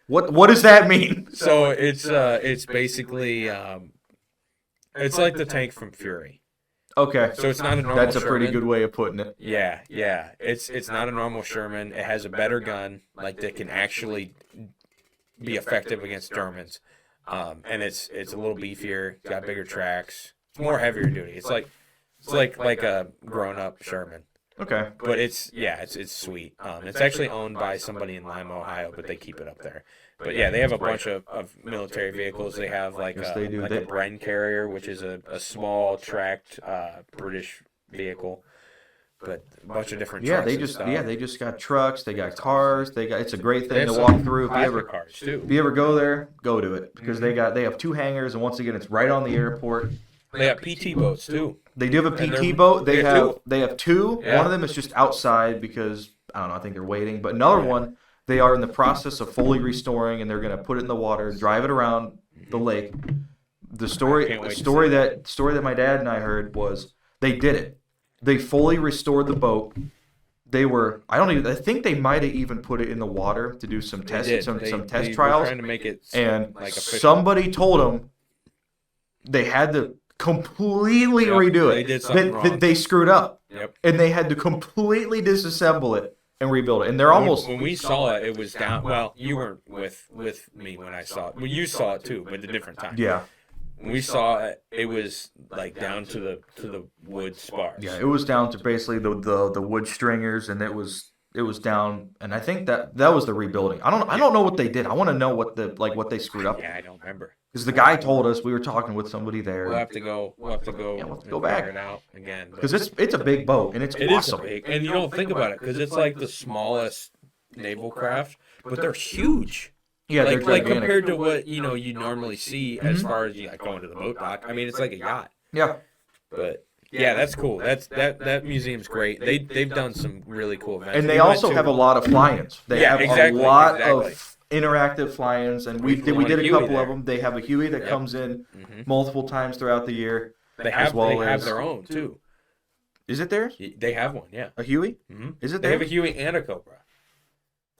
What does that mean? So it's basically it's like the tank from Fury. Okay. So it's not a normal That's a Sherman. pretty good way of putting it. Yeah. It's not a normal Sherman. It has a better gun, like that can actually be effective against Germans. And it's a little beefier, got bigger tracks. It's more heavier duty. It's like a grown-up Sherman. Okay. But it's sweet. It's actually owned by somebody in Lima, Ohio, but they keep it up there. But yeah, they have a bunch of military vehicles. They have like a Bren carrier, which is a small tracked British vehicle. But a bunch of different trucks. They just got trucks. They got cars. It's a great thing to walk through. If you ever go there, go to it because they have 2 hangars, and once again, it's right on the airport. They have PT boats too. They do have a PT boat. They have 2. Yeah. One of them is just outside because I don't know. I think they're waiting. But another one, they are in the process of fully restoring, and they're going to put it in the water, drive it around the lake. The story that my dad and I heard was they did it. They fully restored the boat. I think they might have even put it in the water to do some tests, some test trials. Were trying to make it and like somebody told them they had to completely redo it. They did something wrong. They screwed up. Yep. And they had to completely disassemble it and rebuild it. And they're almost... When we saw it, it was down... Well, you weren't with me when I saw it. Well, you saw it too, but at a different time. Yeah. When we saw it, it was like down to the wood spars. Yeah, it was down to basically the wood stringers, and it was down. And I think that was the rebuilding. I don't know what they did. I want to know what they screwed up. Yeah, I don't remember. Because the guy told us, we were talking with somebody there. We'll have to go. Yeah, we'll have to go back. Figure it out again. Because it's a big boat, and it's awesome. It is big, and you don't think about it because it's like the smallest naval craft, but they're huge. Yeah, like compared to what you normally see as far as going to the boat dock. I mean, it's like a yacht. Yeah. But yeah, that's cool. That museum's great. They've done some really cool events. And they also have a lot of fly-ins. They have a lot of interactive fly-ins, and we did a couple of them. They have a Huey that comes in multiple times throughout the year. They have their own too. Is it theirs? They have one, yeah. A Huey? Mm-hmm. Is it They theirs? have a Huey and a Cobra.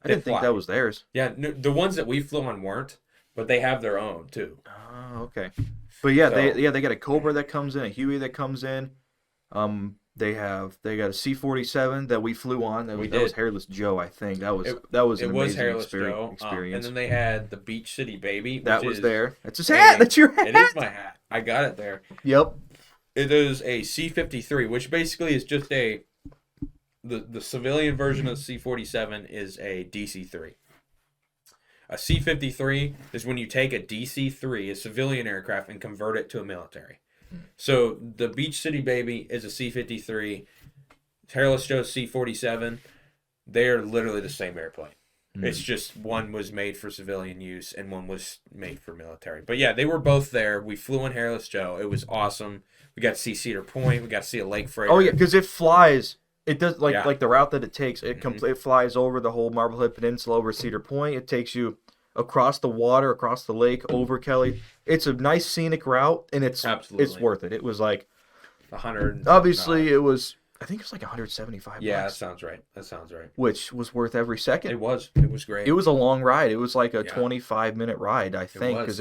I didn't think that was theirs. Yeah, no, the ones that we flew on weren't, but they have their own too. Oh, okay. But yeah, they got a Cobra that comes in, a Huey that comes in. They got a C-47 that we flew on. That was Hairless Joe, I think. That was an amazing experience. And then they had the Beach City Baby. That was there. That's his hat. That's your hat. It is my hat. I got it there. Yep. It is a C-53, which basically is just the civilian version of the C-47 is a DC-3. A C-53 is when you take a DC-3, a civilian aircraft, and convert it to a military. So the Beach City Baby is a C-53. Hairless Joe's C-47. They're literally the same airplane. It's just one was made for civilian use and one was made for military. But yeah, they were both there. We flew in Hairless Joe. It was awesome. We got to see Cedar Point. We got to see a lake freighter. Oh yeah, because it flies. It does like the route that it takes. It it flies over the whole Marblehead Peninsula, over Cedar Point. It takes you across the water, across the lake, over Kelly. It's a nice scenic route, and it's worth it. It was like 100. Obviously, it was. I think it was like 175. Yeah, that sounds right. Which was worth every second. It was. It was great. It was a long ride. It was like a 25-minute ride, I think, because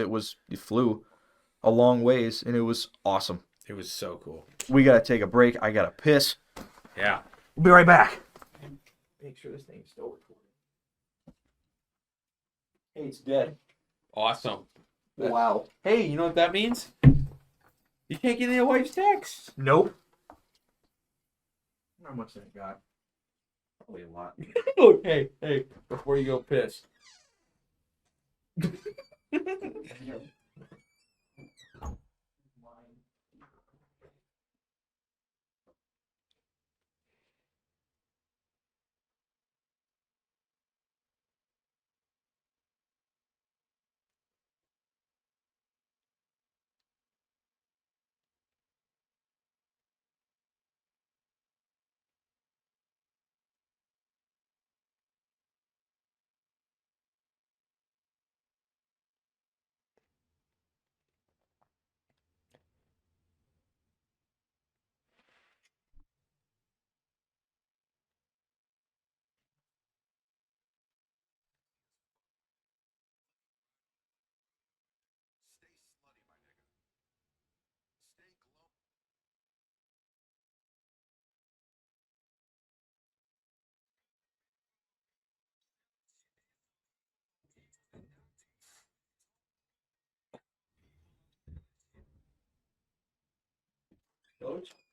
you flew a long ways, and it was awesome. It was so cool. We gotta take a break. I gotta piss. Yeah. We'll be right back. Make sure this thing's still recording. Hey, it's dead. Awesome. Wow. Hey, you know what that means? You can't get any of your wife's texts. Nope. How much that got? Probably a lot. Oh, hey, before you go piss.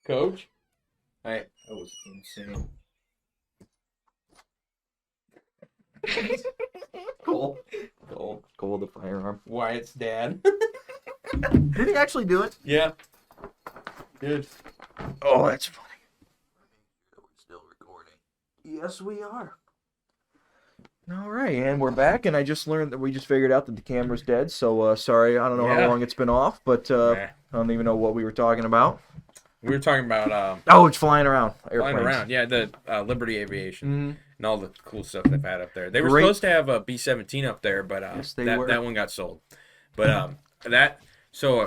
Coach? Hey, that was insane. Cool, the firearm. Wyatt's dad. Did he actually do it? Yeah. Dude. Oh, that's funny. We're still recording. Yes, we are. All right, and we're back, and I just learned that we just figured out that the camera's dead, so sorry, I don't know how long it's been off, but I don't even know what we were talking about. We were talking about... it's flying around. Airplanes. Flying around, yeah, the Liberty Aviation and all the cool stuff they've had up there. They were supposed to have a B-17 up there, but that one got sold. But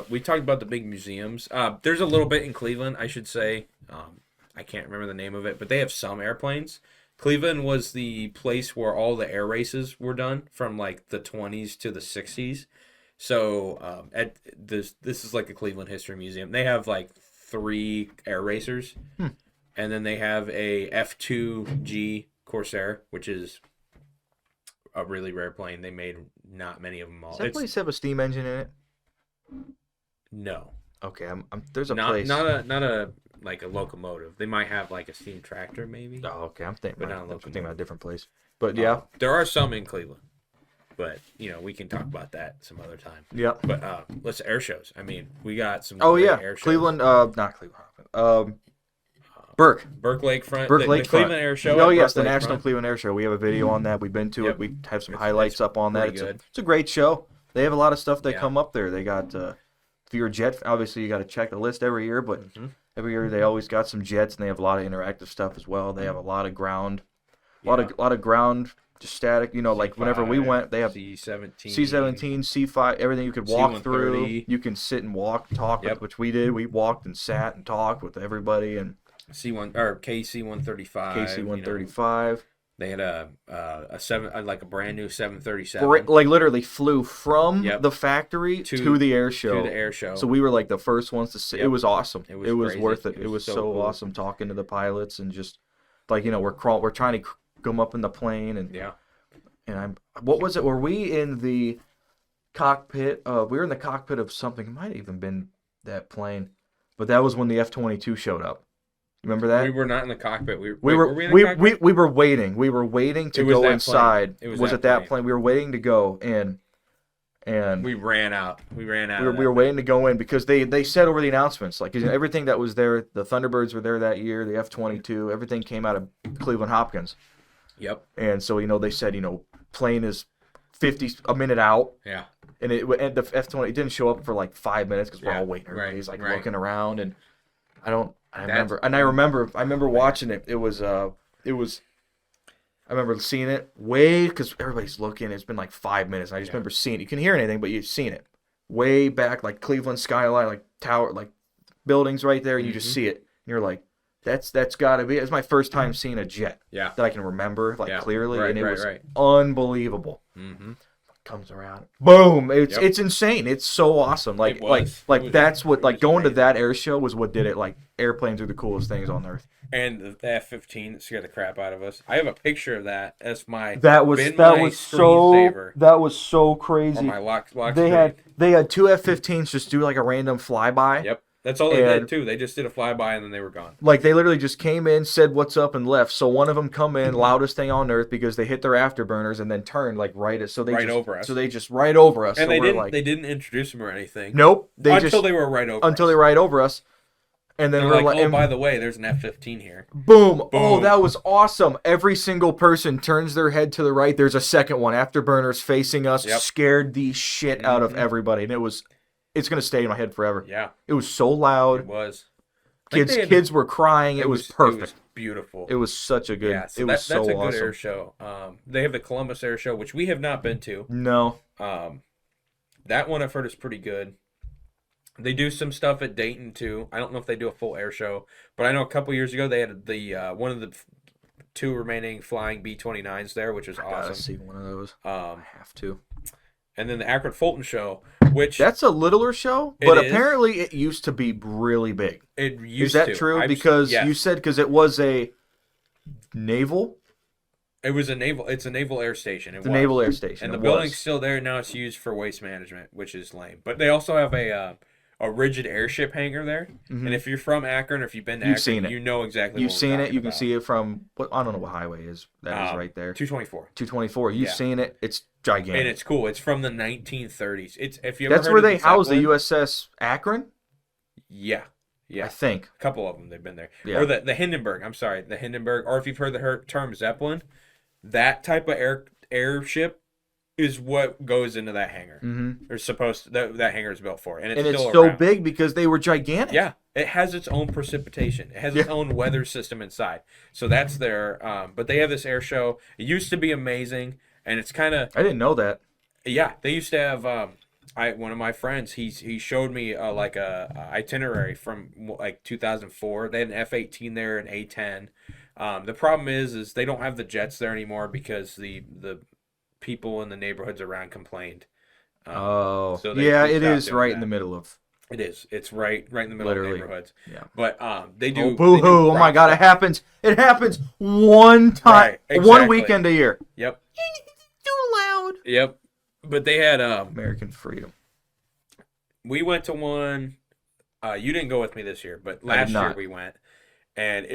we talked about the big museums. There's a little bit in Cleveland, I should say. I can't remember the name of it, but they have some airplanes. Cleveland was the place where all the air races were done from like the 20s to the 60s. So this is like a Cleveland History Museum. They have like 3 air racers, and then they have a F-2G Corsair, which is a really rare plane. They made not many of them all. Does that place have a steam engine in it? No. Okay, there's a place. Not a like a locomotive. They might have like a steam tractor, maybe. Oh, okay. I'm thinking about a different place. But yeah, there are some in Cleveland. But we can talk about that some other time. Yeah. But let's air shows. I mean, we got some. Air shows. Cleveland. Not Cleveland. Burke Lakefront. Burke Lakefront. The Cleveland Air Show. Oh yes, the National Cleveland Air Show. We have a video on that. We've been to it. We have some highlights up on that. It's a great show. They have a lot of stuff that come up there. They got if you're a jet, obviously you got to check the list every year, but every year they always got some jets, and they have a lot of interactive stuff as well. They have a lot of ground, a lot of ground. Just static, like whenever we went, they have C-17, C-5, everything you could walk C-130. Through. You can sit and walk, talk, which we did. We walked and sat and talked with everybody, and KC-135, KC-135. They had a brand new 737. Like literally flew from Yep. the factory to the air show. To the air show. So we were like the first ones to see. Yep. It was awesome. It was crazy. worth it. It was so cool. awesome talking to the pilots and just like we're trying to come up in the plane and yeah. And what was it? Were we in the cockpit? We were in the cockpit of something. It might have even been that plane, but that was when the F-22 showed up. Remember that? We were not in the cockpit. We were waiting. We were waiting to go inside. Was it that plane? We were waiting to go in, and we ran out. We were waiting to go in because they said over the announcements like everything that was there. The Thunderbirds were there that year. The F-22. Everything came out of Cleveland Hopkins. Yep. And so they said plane is a minute out. Yeah. And the F-20 didn't show up for like 5 minutes because we're all waiting. Everybody's looking around, and I remember watching it. It was I remember seeing it because everybody's looking. It's been like 5 minutes. I just remember seeing it. You can hear anything, but you've seen it way back, like Cleveland skyline, like tower, like buildings right there, and you just see it. And you're like, that's got to be. It's my first time seeing a jet. Yeah. That I can remember clearly, and it was unbelievable. Mm-hmm. Comes around, boom! It's insane. It's so awesome. That's what going amazing. To that air show was what did it. Like airplanes are the coolest things on earth. And the F-15 that scared the crap out of us. I have a picture of that as my that was so crazy. On my lock they had two F-15s just do like a random flyby. Yep. That's all they did, too. They just did a flyby, and then they were gone. Like, they literally just came in, said what's up, and left. So one of them come in, loudest thing on earth, because they hit their afterburners and then turned, like, right over us. So they just right over us. And so they didn't introduce them or anything. Nope. Until they were right over us. Until they were right over us. And then we're like, by the way, there's an F-15 here. Boom. Oh, that was awesome. Every single person turns their head to the right. There's a second one. Afterburners facing us. Yep. Scared the shit out of everybody. And it's going to stay in my head forever. Yeah. It was so loud. It was. Kids were crying. It was perfect. It was beautiful. It was such a good. Yeah, so that's a good air show. They have the Columbus Air Show, which we have not been to. No. That one I've heard is pretty good. They do some stuff at Dayton too. I don't know if they do a full air show, but I know a couple years ago they had the one of the two remaining flying B-29s there, which was awesome. I gotta see one of those. I have to. And then the Akron Fulton show, which that's a littler show, but apparently it used to be really big. It used to. Is that true? Because you said it was a naval. It was a naval. It's a naval air station. It's a naval air station, and the building's still there now. It's used for waste management, which is lame. But they also have a rigid airship hangar there. Mm-hmm. And if you're from Akron or if you've been to Akron, seen it. You know exactly. You've seen it. You can see it from I don't know what highway is. That is right there. 224. 224. You've seen it. It's gigantic. And it's cool. It's from the 1930s. It's if you ever That's heard where of they house the USS Akron. Yeah. I think a couple of them they've been there. Yeah. Or the Hindenburg. I'm sorry, the Hindenburg. Or if you've heard the term Zeppelin, that type of airship is what goes into that hangar. Mm-hmm. They're supposed to, that hangar is built for, and it's still so big because they were gigantic. Yeah, it has its own precipitation. It has its own weather system inside. So that's their. But they have this air show. It used to be amazing, and it's kind of. I didn't know that. Yeah, they used to have. One of my friends, he showed me like a itinerary from like 2004. They had an F-18 there, an A-10. The problem is they don't have the jets there anymore because the people in the neighborhoods around complained. So it is right in the middle of. It is. It's right in the middle of neighborhoods. Yeah. But they do. Oh, boo-hoo! Oh my God! It happens. It happens one time, right, exactly. One weekend a year. Yep. Too loud. Yep. But they had American freedom. We went to one. You didn't go with me this year, but last year we went, and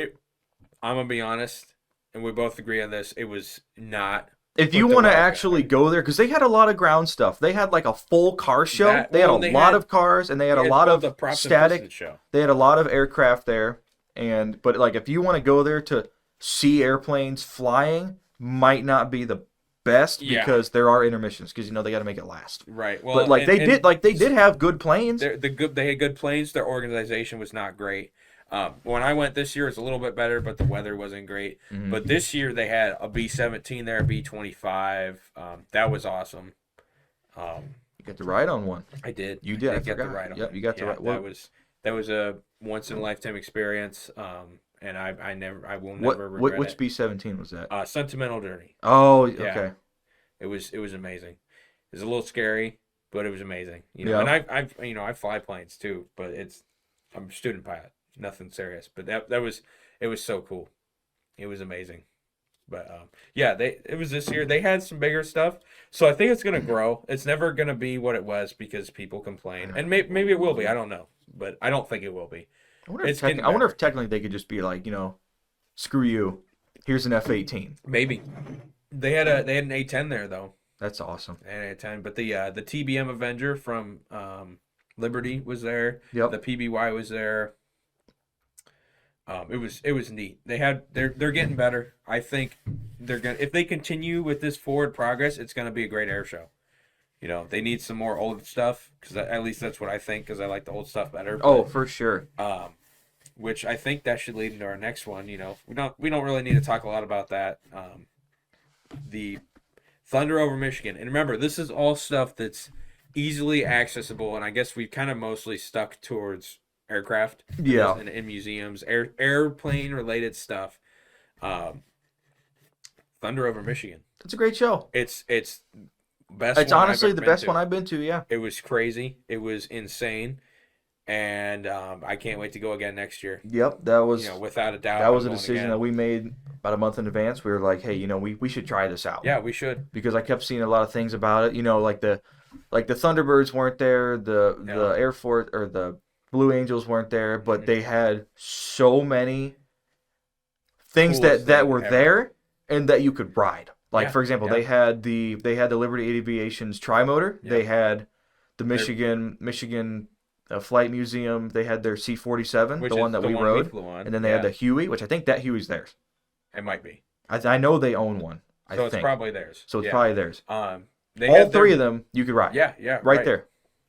I'm gonna be honest, and we both agree on this. It was not. If you want to actually go there, because they had a lot of ground stuff. They had like a full car show. They had a lot of cars, and they had a lot of static. They had a lot of aircraft there, but like if you want to go there to see airplanes flying, might not be the best because there are intermissions because they got to make it last. Right. Well, but like they did have good planes. They had good planes. Their organization was not great. When I went this year, it was a little bit better, but the weather wasn't great. Mm-hmm. But this year they had a B-17 there, a B-25. That was awesome. You got to ride on one. I did. You did. I get to ride on. Yep, you got to ride. That was That was a once in a lifetime experience. And I will never regret Which it. B-17 was that? Sentimental Journey. Oh, Yeah. okay. It was amazing. It was a little scary, but it was amazing. Yeah. And I fly planes too, but I'm a student pilot. Nothing serious, but it was so cool. It was amazing. But it was this year. They had some bigger stuff, so I think it's gonna grow. It's never gonna be what it was because people complain, and maybe it will be. I don't know, but I don't think it will be. I wonder if technically they could just be like, screw you. Here's an F-18. Maybe they had an A-10 there though. That's awesome. And A-10, but the TBM Avenger from Liberty was there. Yep. The PBY was there. It was neat. They're getting better. I think if they continue with this forward progress, it's gonna be a great air show. They need some more old stuff because at least that's what I think because I like the old stuff better. Oh, for sure. Which I think that should lead into our next one. We don't really need to talk a lot about that. The Thunder over Michigan, and remember, this is all stuff that's easily accessible, and I guess we've kind of mostly stuck towards aircraft, in museums, airplane related stuff. Thunder over Michigan. It's a great show. It's best. It's honestly the best one I've been to. Yeah. It was crazy. It was insane, and I can't wait to go again next year. Yep, that was without a doubt. That was a decision that we made about a month in advance. We were like, hey, we should try this out. Yeah, we should. Because I kept seeing a lot of things about it. Like the Thunderbirds weren't there, the Air Force or the Blue Angels weren't there, but they had so many things that were there and that you could ride. Like for example, they had the Liberty Aviation's tri-motor. Yeah. They had the Michigan Flight Museum. They had their C-47, the one that we rode, and then they had the Huey, which I think that Huey's theirs. It might be. I know they own one. So it's probably theirs. So it's probably theirs. All three of them you could ride. Yeah, right there.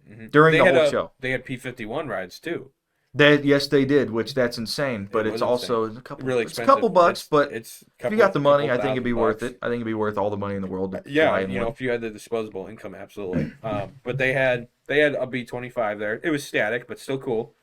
Mm-hmm. During the whole show. They had P-51 rides too. Yes, they did, which that's insane. But it's also a couple bucks. But if you got the money, I think it'd be worth it. I think it'd be worth all the money in the world. If you had the disposable income, absolutely. But they had a B-25 there. It was static, but still cool.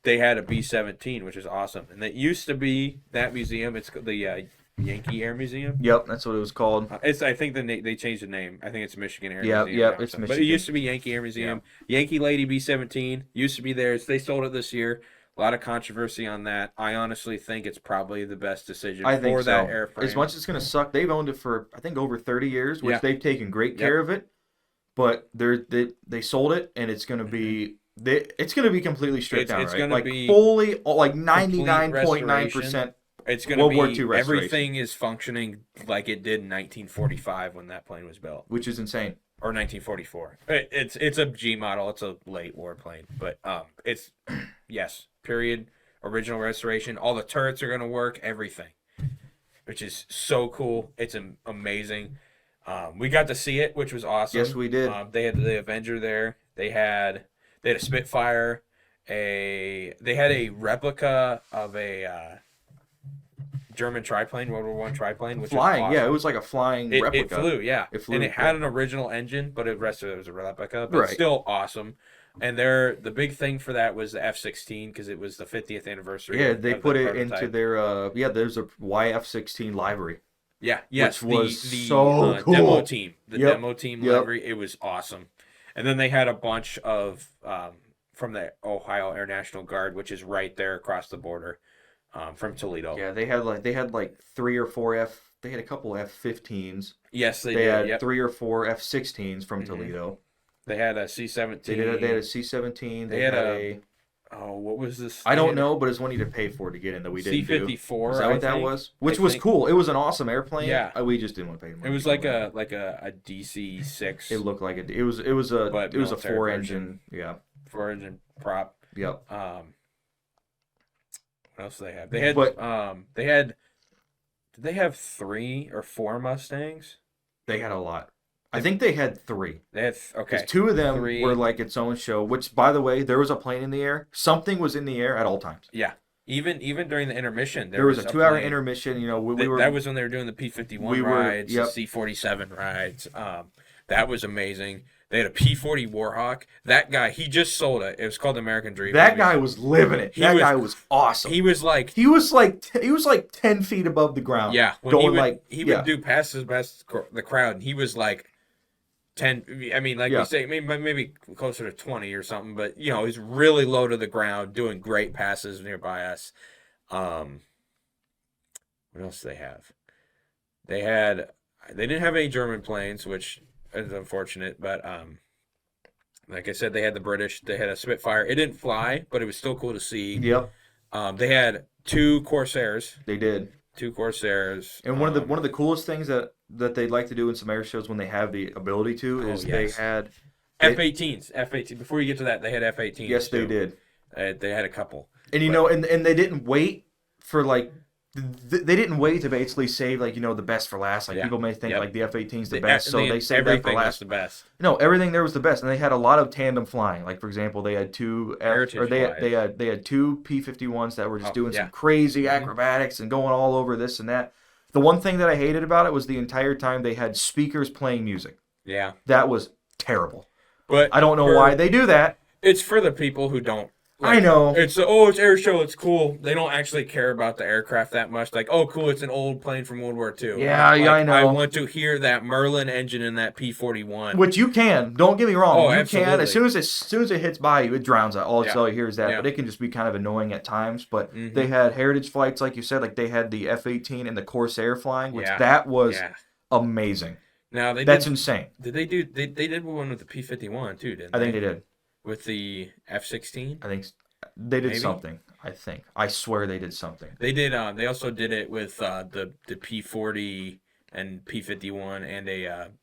They had a B-17, which is awesome, and that used to be that museum. It's the Yankee Air Museum. Yep, that's what it was called. I think they changed the name. I think it's Michigan Air Museum. Yep, it's Michigan. But it used to be Yankee Air Museum. Yeah. Yankee Lady B-17 used to be theirs. They sold it this year. A lot of controversy on that. I honestly think it's probably the best decision that airframe. As much as it's going to suck, they've owned it for, I think, over 30 years, which they've taken great care of it. But they sold it, and it's going to be... It's going to be completely stripped down, it's right? Going to be fully, 99.9%. It's going to be everything is functioning like it did in 1945 when that plane was built, which is insane. Or 1944. It's a G model. It's a late war plane, but it's period original restoration. All the turrets are going to work. Everything, which is so cool. It's amazing. We got to see it, which was awesome. Yes, we did. They had the Avenger there. They had a Spitfire. They had a replica of a German triplane, World War I triplane, which flying. Was awesome. Yeah, it was like a flying replica. It flew, yeah. And it had an original engine, but the rest of it was a replica. But it's still awesome. And the big thing for that was the F-16 because it was the 50th anniversary. Yeah, they put it into their there's a YF-16 livery. Yeah, yes, which was so cool. Demo team, demo team livery. It was awesome. And then they had a bunch of from the Ohio Air National Guard, which is right there across the border from Toledo. Yeah, they had like 3 or 4 They had a couple F-15s. Yes, they did. They had 3 or 4 F-16s from Toledo. They had a C-17. They had a C-17. They had a what was this? I don't know, but it's one you had to pay for to get in that we didn't do. C-54. Is that what that was? Which was cool. It was an awesome airplane. Yeah. We just didn't want to pay money. It was like a DC-6. It looked like it. It was a 4-engine. Yeah. 4-engine prop. Yep. What else did they have? They had. Did they have 3 or 4 Mustangs? They had a lot. I think they had 3. They had okay. 2 of them were like its own show. Which, by the way, there was a plane in the air. Something was in the air at all times. Yeah. Even during the intermission, there was a 2-hour intermission. We were. That was when they were doing the P-51 rides, the C-47 rides. That was amazing. They had a P-40 Warhawk. That guy, he just sold it. It was called American Dream. That guy was living it. That guy was awesome. He was like 10 feet above the ground. Yeah, when he would do passes past the crowd, and he was like 10. I mean, we say maybe closer to 20 or something. But he's really low to the ground, doing great passes nearby us. What else do they have? They didn't have any German planes, which is unfortunate, but like I said, they had the British. They had a Spitfire. It didn't fly, but it was still cool to see. Yep. They had 2 Corsairs. They did. 2 Corsairs. And one of the coolest things that they'd like to do in some air shows when they have the ability to is they had F-18s. F-18. Before you get to that, they had F-18s. Yes, too. They did. They had a couple. And and they didn't wait for they didn't wait to basically save the best for last. People may think the F-18's the best, so they saved that for last. Was the best. No, everything there was the best, and they had a lot of tandem flying. Like for example, they had 2 they had 2 P-51s that were just doing some crazy acrobatics and going all over this and that. The one thing that I hated about it was the entire time they had speakers playing music. Yeah, that was terrible. But I don't know why they do that. It's for the people who don't. I know. It's air show, it's cool. They don't actually care about the aircraft that much. Like, oh, cool, it's an old plane from World War II. Yeah, I know. I want to hear that Merlin engine in that P-41. Which you can. Don't get me wrong. Oh, you absolutely. can. As soon as it hits by you, it drowns out. All you hear is that. Yeah. But it can just be kind of annoying at times. But they had heritage flights, like you said. Like they had the F-18 and the Corsair flying, which that was amazing. Now that's insane. Did they do? They did one with the P-51 too, didn't they? I think they did. With the F-16. I think they did something. I swear they did something. They did. They also did it with the P-40 and P-51 and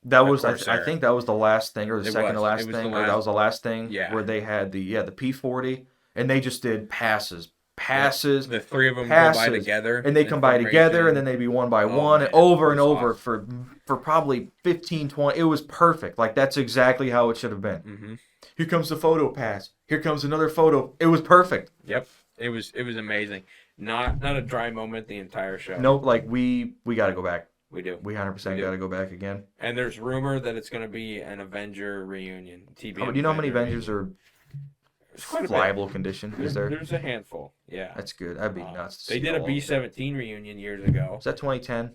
that was I think that was the last thing or the second to last thing. Or that was the last thing. Yeah. Where they had the P-40 and they just did passes. The 3 of them go by together, and they come by together, and then they'd be one by one, and over for probably 15, 20. It was perfect. Like that's exactly how it should have been. Mm-hmm. Here comes the photo pass. Here comes another photo. It was perfect. Yep, it was amazing. Not a dry moment the entire show. Nope. Like we got to go back. We do. We 100% got to go back again. And there's rumor that it's going to be an Avenger reunion. TBM. Do you know how many Avengers are? Flyable condition is there? There's a handful. Yeah, that's good. That'd be nuts. They did a B-17 reunion years ago. Was that 2010?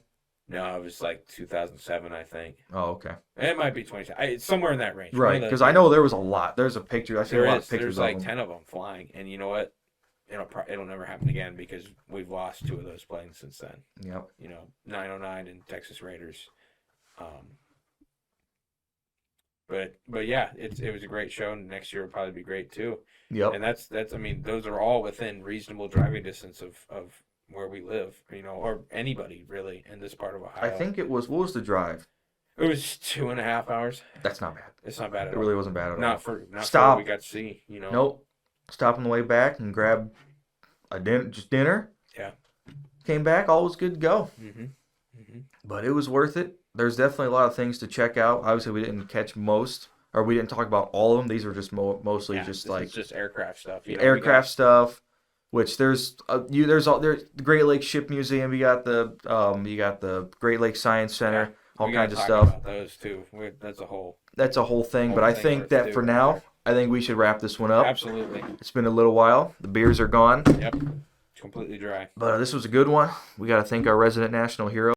No, it was like 2007, I think. Oh, okay. It might be 2010. It's somewhere in that range. Right, because I know there was a lot. There's a picture. I see a lot of pictures. There's like 10 of them flying, and you know what? It'll never happen again because we've lost 2 of those planes since then. Yep. 909 and Texas Raiders. But yeah, it was a great show, and next year will probably be great too. Yep. And that's I mean, those are all within reasonable driving distance of where we live, or anybody really in this part of Ohio. I think it was. What was the drive? It was 2.5 hours. That's not bad. It's not bad at all. It really wasn't bad at all. Not for what we got to see. Nope. Stop on the way back and grab a dinner. Yeah. Came back, all was good to go. Mm-hmm. Mm-hmm. But it was worth it. There's definitely a lot of things to check out. Obviously, we didn't catch most, or we didn't talk about all of them. These were just mostly just like just aircraft stuff. Aircraft stuff, which there's the Great Lakes Ship Museum. You got the Great Lakes Science Center, all kinds of stuff. About those too. That's a whole thing. But I think that for now, I think we should wrap this one up. Absolutely. It's been a little while. The beers are gone. Yep. Completely dry. But this was a good one. We got to thank our resident national hero.